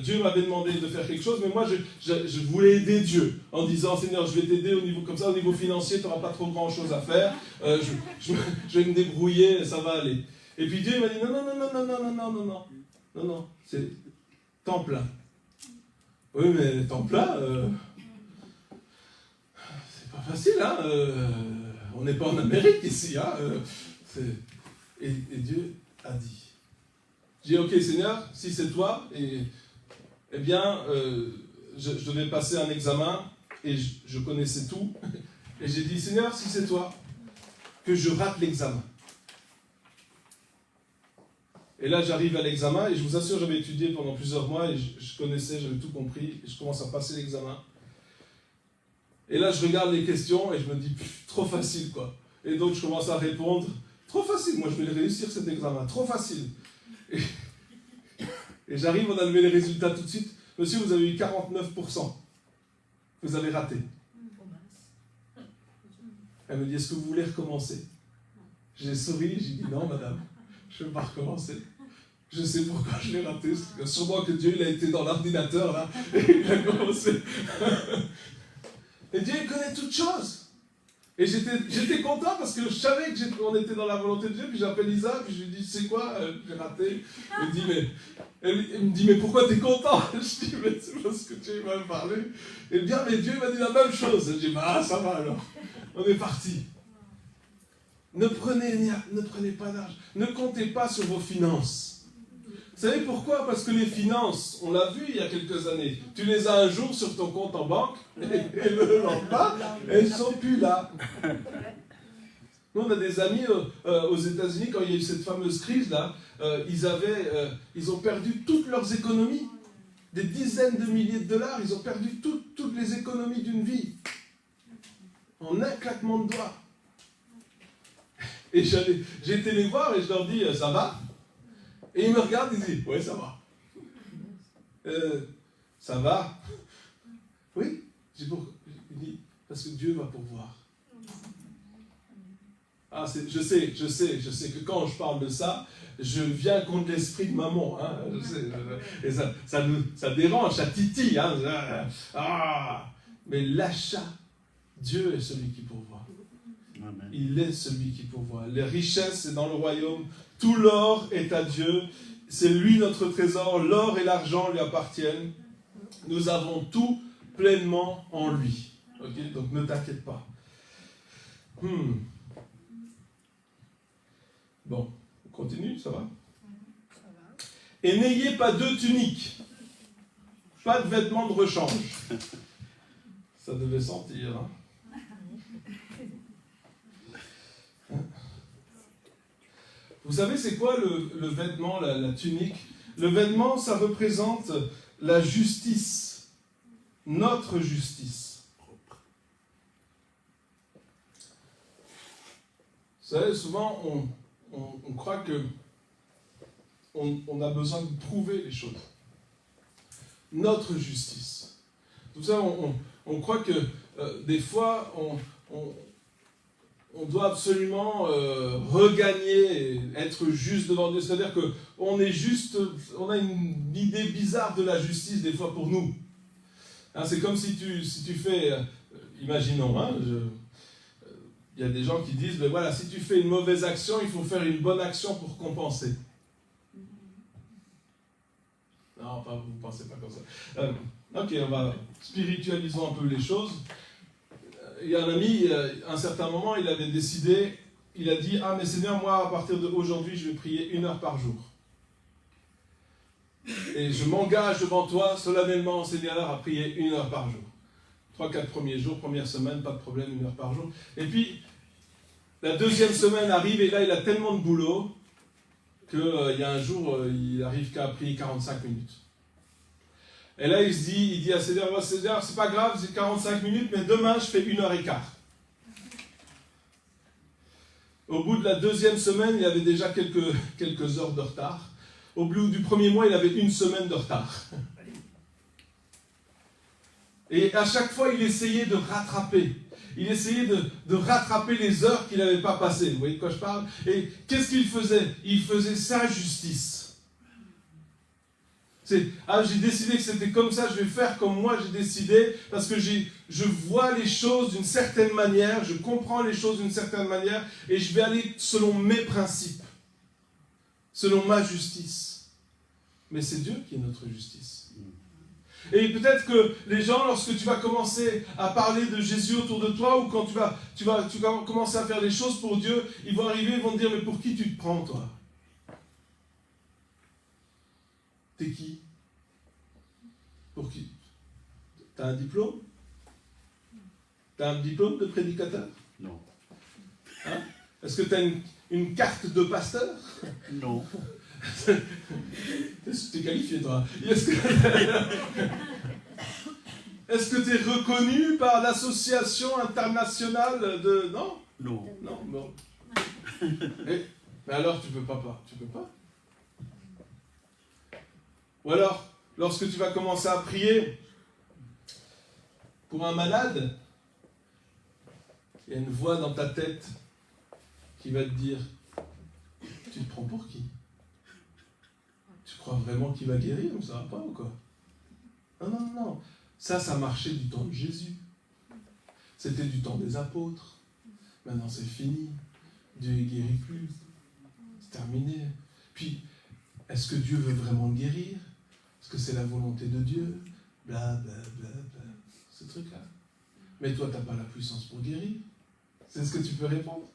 Dieu m'avait demandé de faire quelque chose, mais moi je voulais aider Dieu en disant, Seigneur, je vais t'aider au niveau comme ça, au niveau financier, tu n'auras pas trop grand chose à faire, je vais me débrouiller, ça va aller. Et puis Dieu m'a dit, non, c'est temps plein. Oui, mais temps plein, c'est pas facile, hein. On n'est pas en Amérique ici, hein. Et Dieu a dit. J'ai dit, ok Seigneur, si c'est toi, eh bien, je devais passer un examen et je connaissais tout. Et j'ai dit, Seigneur, si c'est toi, que je rate l'examen. Et là, j'arrive à l'examen et je vous assure, j'avais étudié pendant plusieurs mois et je connaissais, j'avais tout compris. Et je commence à passer l'examen. Et là, je regarde les questions et je me dis, trop facile, quoi. Et donc, je commence à répondre, trop facile, moi, je vais réussir cet examen, trop facile. Et j'arrive, on a levé les résultats tout de suite. Monsieur, vous avez eu 49%. Vous avez raté. Elle me dit, est-ce que vous voulez recommencer? J'ai souri, j'ai dit, non, madame, je ne veux pas recommencer. Je sais pourquoi je l'ai raté. Sûrement que Dieu, il a été dans l'ordinateur, là, et il a commencé. Et Dieu, il connaît toutes choses. Et j'étais content parce que je savais qu'on était dans la volonté de Dieu. Puis j'appelle Isa, puis je lui dis, c'est quoi? J'ai raté. Elle me dit, mais pourquoi tu es content? Je dis, mais c'est parce que Dieu m'a parlé. Elle me dit, ah, mais Dieu m'a dit la même chose. Je dis, bah ça va alors. On est parti. Ne prenez pas d'argent. Ne comptez pas sur vos finances. Vous savez pourquoi? Parce que les finances, on l'a vu il y a quelques années, tu les as un jour sur ton compte en banque, et le lendemain, elles ne sont plus là. Nous, on a des amis aux États-Unis, quand il y a eu cette fameuse crise-là, ils ont perdu toutes leurs économies. Des dizaines de milliers de dollars, ils ont perdu toutes les économies d'une vie. En un claquement de doigts. Et j'ai été les voir et je leur dis, ça va? Et ils me regardent et ils disent, ouais, ça va. Ça va? Oui? Il dit, parce que Dieu va pourvoir. Ah, je sais que quand je parle de ça, je viens contre l'esprit de maman. Hein, je sais, et ça dérange, ça titille. Hein, mais l'achat, Dieu est celui qui pourvoit. Amen. Il est celui qui pourvoit. Les richesses, c'est dans le royaume. Tout l'or est à Dieu. C'est lui notre trésor. L'or et l'argent lui appartiennent. Nous avons tout pleinement en lui. Okay? Donc ne t'inquiète pas. Bon, on continue, ça va? Et n'ayez pas deux tuniques. Pas de vêtements de rechange. Ça devait sentir, hein? Vous savez, c'est quoi le vêtement, la tunique? Le vêtement, ça représente la justice, notre justice. Vous savez, souvent, on croit que on a besoin de prouver les choses. Notre justice. Tout ça, on croit que des fois, on doit absolument regagner, être juste devant Dieu. C'est-à-dire qu'on est juste, on a une idée bizarre de la justice des fois pour nous. Hein, c'est comme si tu fais, imaginons, hein, il y a des gens qui disent, ben voilà, si tu fais une mauvaise action, il faut faire une bonne action pour compenser. Non, enfin, vous ne pensez pas comme ça. Ok, spiritualisons un peu les choses. Il y a un ami, à un certain moment, il avait décidé, il a dit, ah mais Seigneur, moi, à partir d'aujourd'hui, je vais prier 1 heure par jour. Et je m'engage devant toi, solennellement, Seigneur, à prier 1 heure par jour. 3-4 premiers jours, première semaine, pas de problème, 1 heure par jour. Et puis, la deuxième semaine arrive, et là, il a tellement de boulot, qu'il y a un jour, il arrive qu'à prier 45 minutes. Et là, il dit à Seigneur, Seigneur, c'est pas grave, c'est 45 minutes, mais demain, je fais 1h15. Au bout de la deuxième semaine, il avait déjà quelques heures de retard. Au bout du premier mois, il avait 1 semaine de retard. Et à chaque fois, il essayait de rattraper. Il essayait de rattraper les heures qu'il n'avait pas passées. Vous voyez de quoi je parle? Et qu'est-ce qu'il faisait? Il faisait sa justice. J'ai décidé que c'était comme ça, je vais faire comme moi j'ai décidé, parce que je vois les choses d'une certaine manière, je comprends les choses d'une certaine manière, et je vais aller selon mes principes, selon ma justice. Mais c'est Dieu qui est notre justice. Et peut-être que les gens, lorsque tu vas commencer à parler de Jésus autour de toi, ou quand tu vas commencer à faire des choses pour Dieu, ils vont arriver, ils vont te dire, mais pour qui tu te prends, toi? T'es qui? Pour qui? T'as un diplôme? T'as un diplôme de prédicateur? Non. Hein? Est-ce que t'as une carte de pasteur? Non. T'es qualifié, toi. Est-ce que t'es reconnu par l'association internationale de... Non? Non. Non, bon. Mais alors, tu peux pas. Tu peux pas. Ou alors, lorsque tu vas commencer à prier pour un malade, il y a une voix dans ta tête qui va te dire, tu te prends pour qui? Tu crois vraiment qu'il va guérir ou ça va pas ou quoi? Non. Ça marchait du temps de Jésus. C'était du temps des apôtres. Maintenant c'est fini. Dieu ne guérit plus. C'est terminé. Puis, est-ce que Dieu veut vraiment le guérir? Est-ce que c'est la volonté de Dieu? Bla bla bla bla. Ce truc-là. Mais toi, tu n'as pas la puissance pour guérir. C'est ce que tu peux répondre.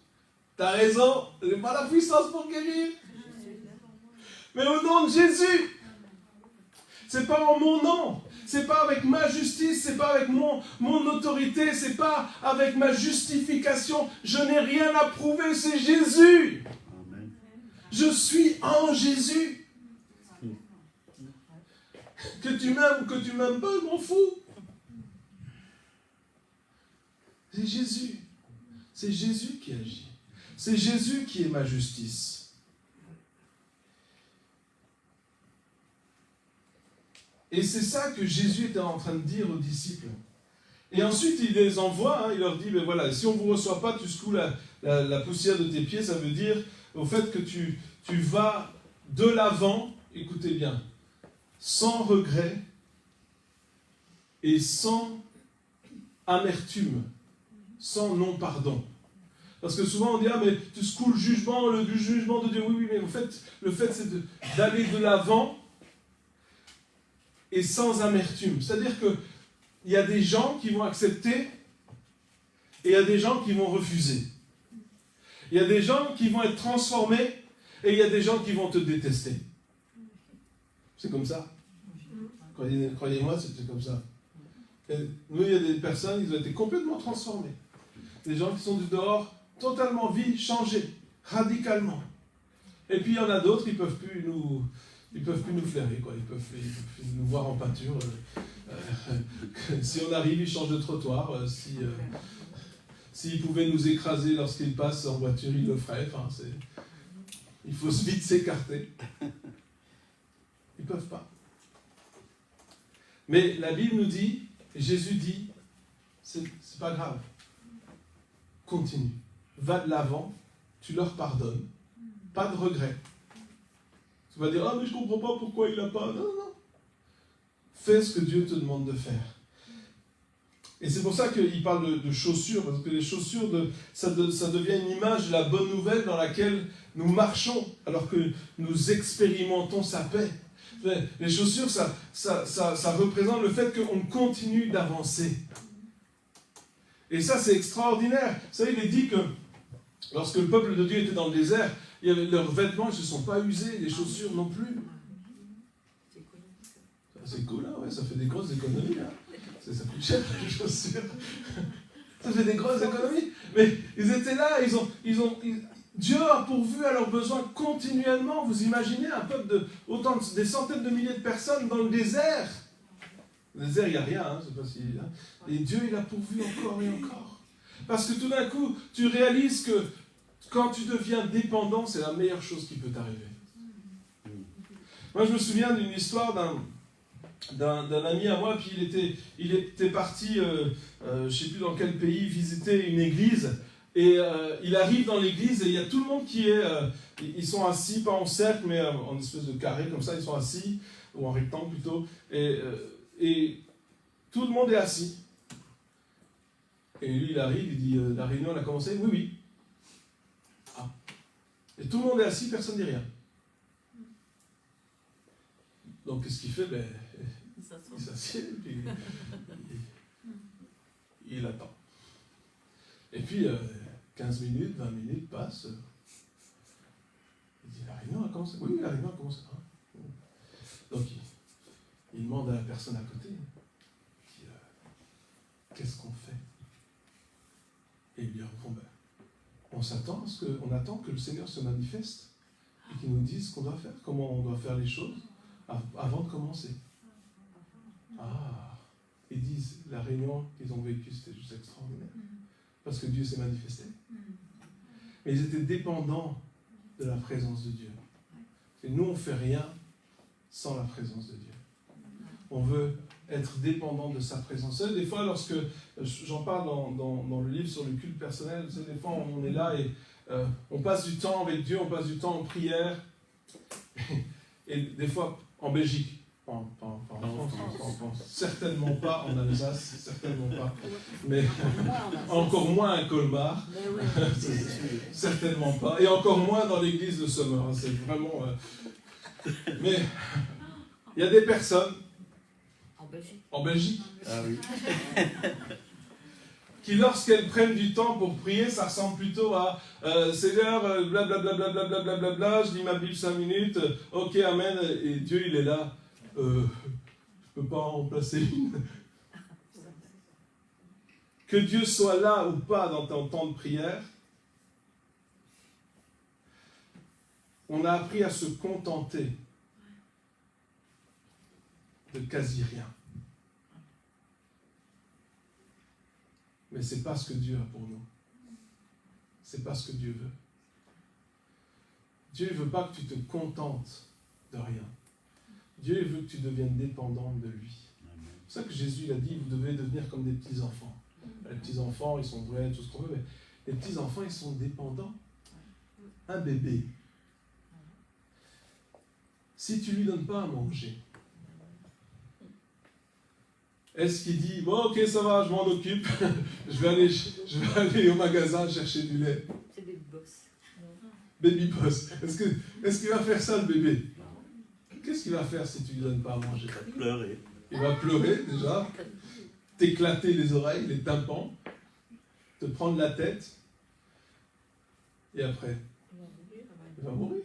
Tu as raison, je n'ai pas la puissance pour guérir. Mais au nom de Jésus, c'est pas en mon nom, c'est pas avec ma justice, c'est pas avec mon autorité, c'est pas avec ma justification. Je n'ai rien à prouver, c'est Jésus. Amen. Je suis en Jésus. Que tu m'aimes ou que tu m'aimes pas, je m'en fous. C'est Jésus. C'est Jésus qui agit. C'est Jésus qui est ma justice. Et c'est ça que Jésus était en train de dire aux disciples. Et ensuite, il les envoie, il leur dit, ben voilà, si on ne vous reçoit pas, tu secoues la poussière de tes pieds, ça veut dire au fait que tu vas de l'avant, écoutez bien, sans regret et sans amertume, sans non-pardon. Parce que souvent on dit, ah mais tu secoues le jugement de Dieu. Oui, mais en fait, le fait c'est d'aller de l'avant et sans amertume. C'est-à-dire qu'il y a des gens qui vont accepter et il y a des gens qui vont refuser. Il y a des gens qui vont être transformés et il y a des gens qui vont te détester. C'est comme ça. Croyez-moi, c'était comme ça. Et nous, il y a des personnes, ils ont été complètement transformés. Des gens qui sont du dehors, totalement vie changée, radicalement. Et puis il y en a d'autres, ils ne peuvent plus nous flairer, quoi. Ils peuvent plus nous voir en pâture. Si on arrive, ils changent de trottoir. S'ils pouvaient nous écraser lorsqu'ils passent en voiture, ils le feraient. Enfin, il faut vite s'écarter. Ils ne peuvent pas. Mais la Bible nous dit, Et Jésus dit, c'est pas grave. Continue. Va de l'avant, tu leur pardonnes. Pas de regret. Tu vas dire, ah mais je comprends pas pourquoi il n'a pas. Non, non, non. Fais ce que Dieu te demande de faire. Et c'est pour ça qu'il parle de chaussures, parce que les chaussures, ça devient une image de la bonne nouvelle dans laquelle nous marchons, alors que nous expérimentons sa paix. Les chaussures, ça représente le fait qu'on continue d'avancer. Et ça, c'est extraordinaire. Vous savez, il est dit que lorsque le peuple de Dieu était dans le désert, leurs vêtements ne se sont pas usés, les chaussures non plus. C'est cool, hein, ouais, ça fait des grosses économies. Hein. Ça coûte cher, les chaussures. Ça fait des grosses économies. Mais ils étaient là, Dieu a pourvu à leurs besoins continuellement. Vous imaginez un peuple des centaines de milliers de personnes dans le désert. Le désert, il n'y a rien, hein, c'est pas si, hein. Et Dieu, il a pourvu encore et encore. Parce que tout d'un coup, tu réalises que quand tu deviens dépendant, c'est la meilleure chose qui peut t'arriver. Moi, je me souviens d'une histoire d'un ami à moi, puis il était parti, je ne sais plus dans quel pays, visiter une église. Et il arrive dans l'église et il y a tout le monde qui est... ils sont assis, pas en cercle, mais en espèce de carré, comme ça, ils sont assis, ou en rectangle plutôt. Et tout le monde est assis. Et lui, il arrive, il dit, la réunion, elle a commencé? Oui, oui. Ah. Et tout le monde est assis, personne ne dit rien. Donc, qu'est-ce qu'il fait? Il s'assied, puis il attend. Et puis, 15 minutes, 20 minutes passent. Il dit, la réunion a commencé? Oui, la réunion a commencé. Ah. Donc, il demande à la personne à côté, il dit, qu'est-ce qu'on fait? Et il lui répond, on attend que le Seigneur se manifeste et qu'il nous dise ce qu'on doit faire, comment on doit faire les choses avant de commencer. Ah, ils disent, la réunion qu'ils ont vécue, c'était juste extraordinaire. Parce que Dieu s'est manifesté. Mais ils étaient dépendants de la présence de Dieu. Et nous, on ne fait rien sans la présence de Dieu. On veut être dépendant de sa présence. Vous savez, des fois, lorsque j'en parle dans le livre sur le culte personnel, vous savez, des fois, on est là et on passe du temps avec Dieu, on passe du temps en prière. Et des fois, en Belgique. Pas en France, certainement pas en Alsace, certainement pas. Mais encore moins à Colmar. Certainement pas. Et encore moins dans l'église de Sommer. C'est vraiment... Mais il y a des personnes en Belgique Ah oui. qui, lorsqu'elles prennent du temps pour prier, ça ressemble plutôt à Seigneur, blablabla, blablabla, je lis ma Bible 5 minutes, ok, amen, et Dieu il est là. Je ne peux pas en placer une. Que Dieu soit là ou pas dans ton temps de prière, on a appris à se contenter de quasi rien. Mais ce n'est pas ce que Dieu a pour nous. Ce n'est pas ce que Dieu veut. Dieu ne veut pas que tu te contentes de rien. Dieu veut que tu deviennes dépendant de lui. C'est pour ça que Jésus il a dit, vous devez devenir comme des petits-enfants. Les petits-enfants, ils sont vrais, tout ce qu'on veut, mais les petits-enfants, ils sont dépendants. Un bébé, si tu ne lui donnes pas à manger, est-ce qu'il dit, bon ok ça va, je m'en occupe, je vais aller au magasin chercher du lait? C'est baby boss. Baby boss. Est-ce qu'il va faire ça le bébé? Qu'est-ce qu'il va faire si tu ne lui donnes pas à manger? Il va pleurer. Il va pleurer déjà, t'éclater les oreilles, les tympans, te prendre la tête, et après, il va mourir.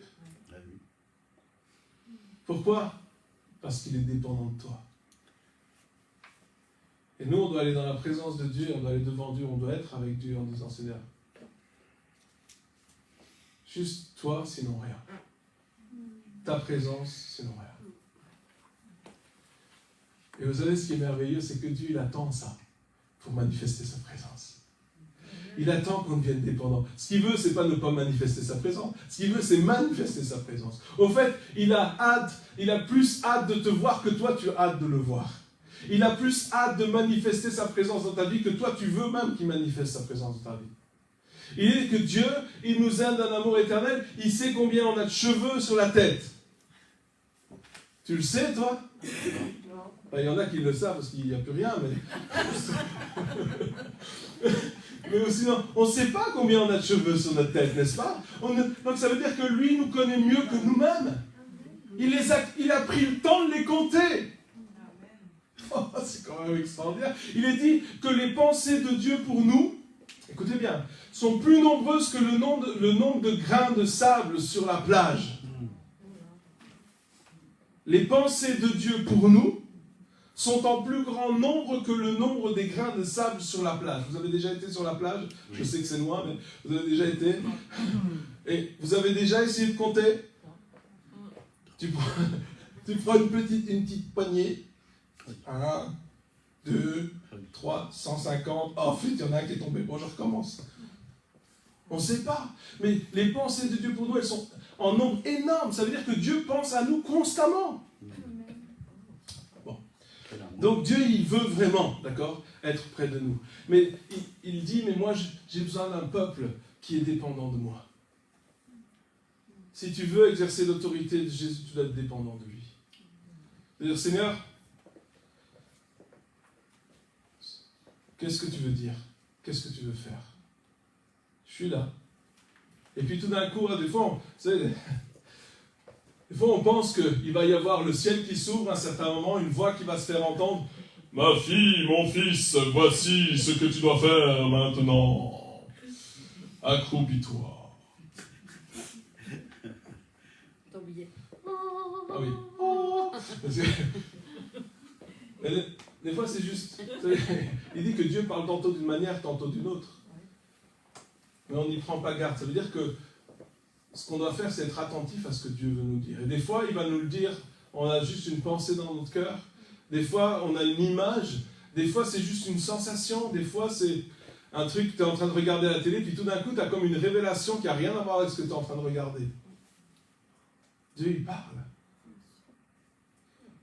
Pourquoi? Parce qu'il est dépendant de toi. Et nous, on doit aller dans la présence de Dieu, on doit aller devant Dieu, on doit être avec Dieu en disant, Seigneur, juste toi, sinon rien. Ta présence, sinon rien. Et vous savez, ce qui est merveilleux, c'est que Dieu, il attend ça pour manifester sa présence. Il attend qu'on devienne dépendant. Ce qu'il veut, c'est pas ne pas manifester sa présence. Ce qu'il veut, c'est manifester sa présence. Au fait, il a plus hâte de te voir que toi, tu as hâte de le voir. Il a plus hâte de manifester sa présence dans ta vie que toi, tu veux même qu'il manifeste sa présence dans ta vie. Il dit que Dieu, il nous aime d'un amour éternel, il sait combien on a de cheveux sur la tête. Tu le sais, toi? Il y en a qui le savent parce qu'il n'y a plus rien, mais sinon, on ne sait pas combien on a de cheveux sur notre tête, n'est-ce pas? Donc ça veut dire que lui nous connaît mieux que nous-mêmes. Il a pris le temps de les compter. Oh, c'est quand même extraordinaire. Il est dit que les pensées de Dieu pour nous, écoutez bien, sont plus nombreuses que le nombre de grains de sable sur la plage. Les pensées de Dieu pour nous sont en plus grand nombre que le nombre des grains de sable sur la plage. Vous avez déjà été sur la plage? Oui. Je sais que c'est loin, mais vous avez déjà été. Et vous avez déjà essayé de compter? Tu prends une petite poignée. 1, 2, 3, 150. Oh, en fait, il y en a un qui est tombé. Bon, je recommence. On ne sait pas. Mais les pensées de Dieu pour nous, elles sont en nombre énorme. Ça veut dire que Dieu pense à nous constamment. Bon. Donc Dieu, il veut vraiment, d'accord, être près de nous. Mais il dit, mais moi, j'ai besoin d'un peuple qui est dépendant de moi. Si tu veux exercer l'autorité de Jésus, tu dois être dépendant de lui. C'est-à-dire, Seigneur, qu'est-ce que tu veux dire? Qu'est-ce que tu veux faire? Je suis là. Et puis tout d'un coup, des fois, on pense qu'il va y avoir le ciel qui s'ouvre à un certain moment, une voix qui va se faire entendre. Ma fille, mon fils, voici ce que tu dois faire maintenant. Accroupis-toi. Ah oui. Des fois, c'est juste. Il dit que Dieu parle tantôt d'une manière, tantôt d'une autre. Mais on n'y prend pas garde. Ça veut dire que ce qu'on doit faire, c'est être attentif à ce que Dieu veut nous dire. Et des fois, il va nous le dire, on a juste une pensée dans notre cœur. Des fois, on a une image. Des fois, c'est juste une sensation. Des fois, c'est un truc que tu es en train de regarder à la télé, puis tout d'un coup, tu as comme une révélation qui n'a rien à voir avec ce que tu es en train de regarder. Dieu, il parle.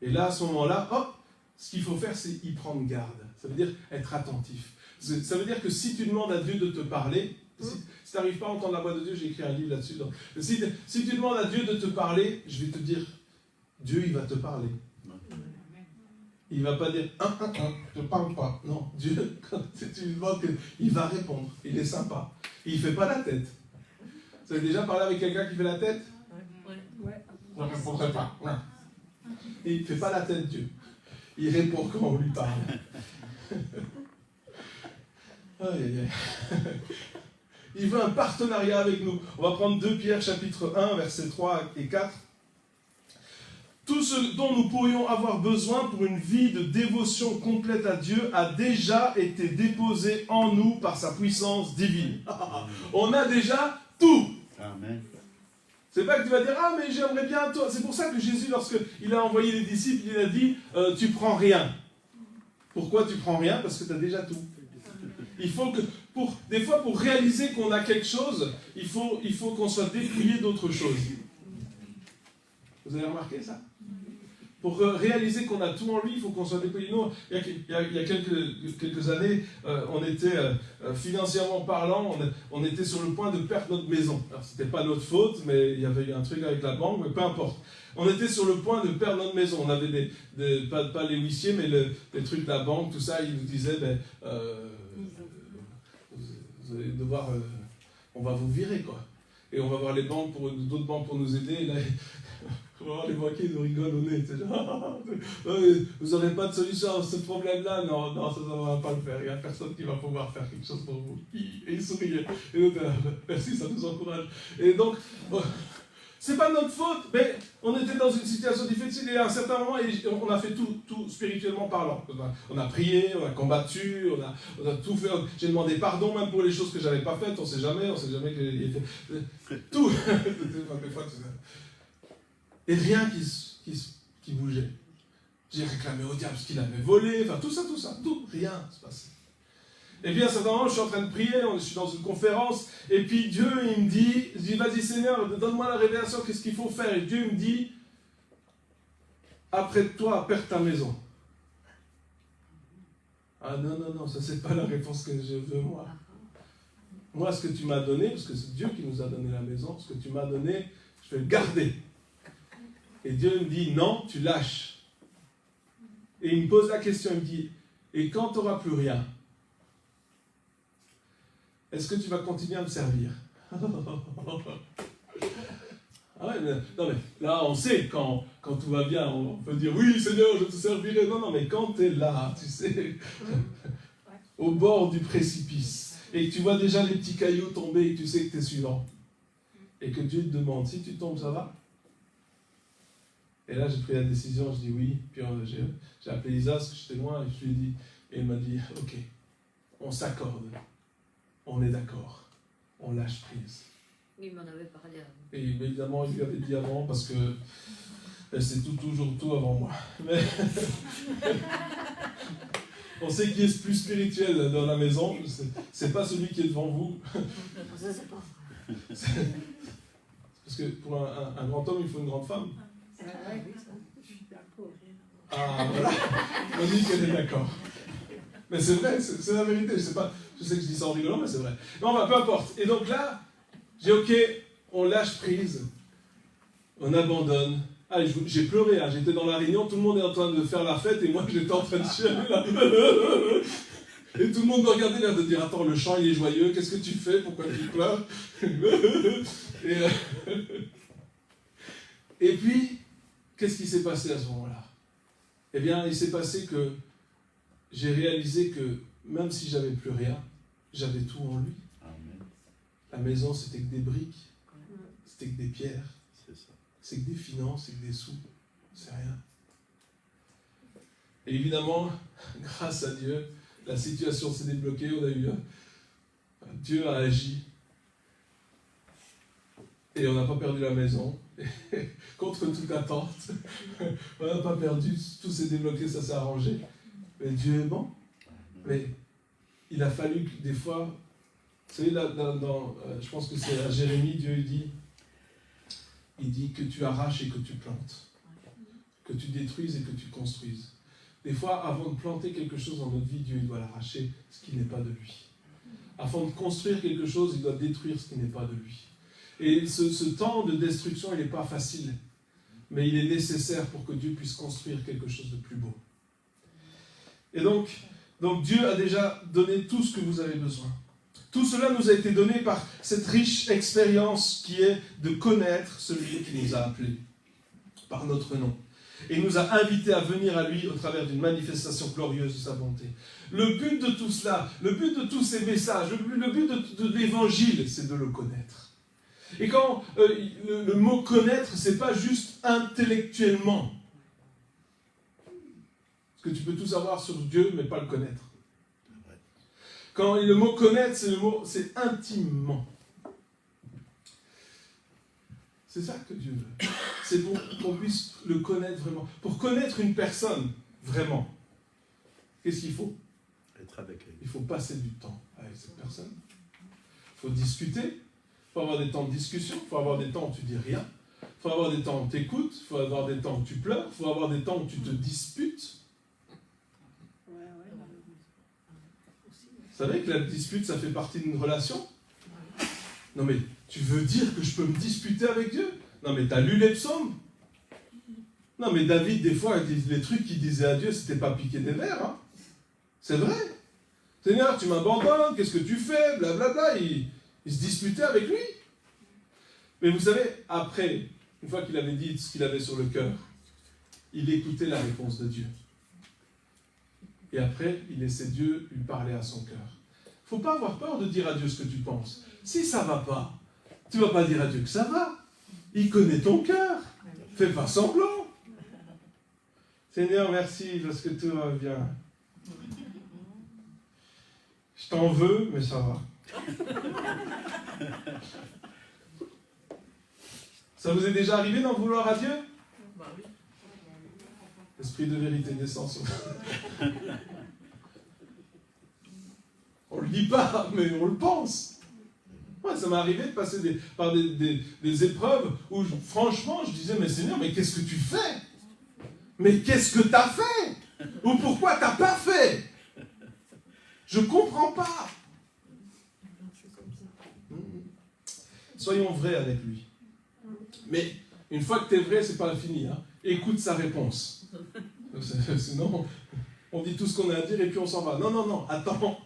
Et là, à ce moment-là, hop, ce qu'il faut faire, c'est y prendre garde. Ça veut dire être attentif. Ça veut dire que si tu demandes à Dieu de te parler, si tu n'arrives pas à entendre la voix de Dieu, j'ai écrit un livre là-dessus. Donc, si tu demandes à Dieu de te parler, je vais te dire, Dieu, il va te parler. Il ne va pas dire, je ne parle pas. Non, Dieu, quand tu lui demandes, il va répondre. Il est sympa. Il ne fait pas la tête. Vous avez déjà parlé avec quelqu'un qui fait la tête? Ouais. Je ne répondrai pas. Et il ne fait pas la tête, Dieu. Il répond quand on lui parle. Aïe, aïe, aïe. Il veut un partenariat avec nous. On va prendre 2 Pierre chapitre 1, versets 3 et 4. Tout ce dont nous pourrions avoir besoin pour une vie de dévotion complète à Dieu a déjà été déposé en nous par sa puissance divine. On a déjà tout. Amen. C'est pas que tu vas dire, ah mais j'aimerais bien toi. C'est pour ça que Jésus, lorsqu'il a envoyé les disciples, il a dit, tu prends rien. Pourquoi tu prends rien? Parce que tu as déjà tout. Il faut que, des fois, pour réaliser qu'on a quelque chose, il faut qu'on soit dépouillé d'autre chose. Vous avez remarqué ça? Pour réaliser qu'on a tout en lui, il faut qu'on soit dépouillé. Nous, il y a quelques années, on était, financièrement parlant, on était sur le point de perdre notre maison. Alors, ce n'était pas notre faute, mais il y avait eu un truc avec la banque, mais peu importe. On était sur le point de perdre notre maison. On avait pas les huissiers, mais les trucs de la banque, tout ça, ils nous disaient, vous allez devoir, on va vous virer, quoi. Et on va voir d'autres banques pour nous aider. Et là, on va voir les banquiers, ils nous rigolent au nez. Vous n'aurez pas de solution à ce problème-là? Non, ça ne va pas le faire. Il n'y a personne qui va pouvoir faire quelque chose pour vous. Et ils souriaient. Et donc, merci, ça nous encourage. Et donc, c'est pas notre faute, mais on était dans une situation difficile et à un certain moment, on a fait tout spirituellement parlant. On a prié, on a combattu, on a tout fait. J'ai demandé pardon même pour les choses que je n'avais pas faites. On ne sait jamais que tout. Et rien qui bougeait. J'ai réclamé au diable ce qu'il avait volé, enfin tout ça, rien ne se passait. Et puis à un certain moment, je suis en train de prier, je suis dans une conférence, et puis Dieu, il me dit, je dis, vas-y Seigneur, donne-moi la révélation, qu'est-ce qu'il faut faire? Et Dieu me dit, apprête-toi à perdre ta maison. Ah non, ça c'est pas la réponse que je veux, moi. Moi, ce que tu m'as donné, parce que c'est Dieu qui nous a donné la maison, ce que tu m'as donné, je vais le garder. Et Dieu me dit, non, tu lâches. Et il me pose la question, il me dit, et quand tu n'auras plus rien, est-ce que tu vas continuer à me servir? Ah ouais, non mais là on sait, quand tout va bien, on peut dire, oui Seigneur, je te servirai. Non, mais quand tu es là, tu sais, au bord du précipice, et que tu vois déjà les petits cailloux tomber, et que tu sais que tu es suivant, et que Dieu te demande, si tu tombes, ça va? Et là, j'ai pris la décision, je dis oui. Puis j'ai appelé Lisa, parce que j'étais loin, et je lui ai dit, et elle m'a dit, ok, on s'accorde, on est d'accord, on lâche prise. Il m'en avait parlé avant. Et évidemment, il lui avait dit avant, parce que elle sait toujours tout avant moi. Mais on sait qui est plus spirituel dans la maison, c'est pas celui qui est devant vous. Ça, c'est pas vrai. Parce que pour un grand homme, il faut une grande femme. C'est vrai, oui, ça. Je suis d'accord. Ah, voilà. On dit qu'elle est d'accord. Mais c'est vrai, c'est la vérité. Je sais que je dis ça en rigolant, mais c'est vrai. Non, peu importe. Et donc là, j'ai ok, on lâche prise, on abandonne. Ah, j'ai pleuré, hein. J'étais dans la réunion, tout le monde est en train de faire la fête, et moi j'étais en train de chialer là. Et tout le monde me regardait là de dire, attends, le chant il est joyeux, qu'est-ce que tu fais, pourquoi tu pleures? Et puis, qu'est-ce qui s'est passé à ce moment-là? Eh bien, il s'est passé que j'ai réalisé que même si j'avais plus rien, j'avais tout en lui. Amen. La maison, c'était que des briques, c'était que des pierres, C'est ça. c'est que des finances, c'est que des sous, c'est rien. Et évidemment, grâce à Dieu, la situation s'est débloquée, on a eu Dieu a agi. Et on n'a pas perdu la maison, contre toute attente. On n'a pas perdu, tout s'est débloqué, ça s'est arrangé. Mais Dieu est bon. Mais il a fallu que des fois, vous savez, je pense que c'est à Jérémie, Dieu il dit que tu arraches et que tu plantes. Que tu détruises et que tu construises. Des fois, avant de planter quelque chose dans notre vie, Dieu il doit l'arracher, ce qui n'est pas de lui. Avant de construire quelque chose, il doit détruire ce qui n'est pas de lui. Et ce temps de destruction, il n'est pas facile. Mais il est nécessaire pour que Dieu puisse construire quelque chose de plus beau. Et donc Dieu a déjà donné tout ce que vous avez besoin. Tout cela nous a été donné par cette riche expérience qui est de connaître celui qui nous a appelés par notre nom. Et il nous a invités à venir à lui au travers d'une manifestation glorieuse de sa bonté. Le but de tout cela, le but de tous ces messages, le but de l'évangile, c'est de le connaître. Et quand le mot connaître, c'est pas juste intellectuellement. Parce que tu peux tout savoir sur Dieu, mais pas le connaître. Quand le mot connaître, c'est intimement. C'est ça que Dieu veut. C'est pour qu'on puisse le connaître vraiment. Pour connaître une personne vraiment, qu'est-ce qu'il faut? Être avec elle. Il faut passer du temps avec cette personne. Il faut discuter. Il faut avoir des temps de discussion. Il faut avoir des temps où tu dis rien. Il faut avoir des temps où tu écoutes. Il faut avoir des temps où tu pleures. Il faut avoir des temps où tu te disputes. Vous savez que la dispute, ça fait partie d'une relation? Non mais, tu veux dire que je peux me disputer avec Dieu? Non mais, t'as lu les psaumes? Non mais, David, des fois, les trucs qu'il disait à Dieu, c'était pas piquer des vers, hein? C'est vrai. Seigneur, tu m'abandonnes, qu'est-ce que tu fais? Blablabla, il se disputait avec lui. Mais vous savez, après, une fois qu'il avait dit ce qu'il avait sur le cœur, il écoutait la réponse de Dieu. Et après, il laissait Dieu lui parler à son cœur. Il ne faut pas avoir peur de dire à Dieu ce que tu penses. Si ça ne va pas, tu ne vas pas dire à Dieu que ça va. Il connaît ton cœur. Fais pas semblant. Seigneur, merci parce que tout va bien. Je t'en veux, mais ça va. Ça vous est déjà arrivé d'en vouloir à Dieu? L'esprit de vérité descend sur on ne le dit pas, mais on le pense. Moi, ça m'est arrivé de passer par des épreuves où, franchement, je disais, mais Seigneur, mais qu'est-ce que tu fais? Mais qu'est-ce que tu as fait? Ou pourquoi tu n'as pas fait? Je ne comprends pas. Soyons vrais avec lui. Mais une fois que tu es vrai, c'est pas fini. Hein. Écoute sa réponse. Sinon, on dit tout ce qu'on a à dire et puis on s'en va. Non, non, non, attends.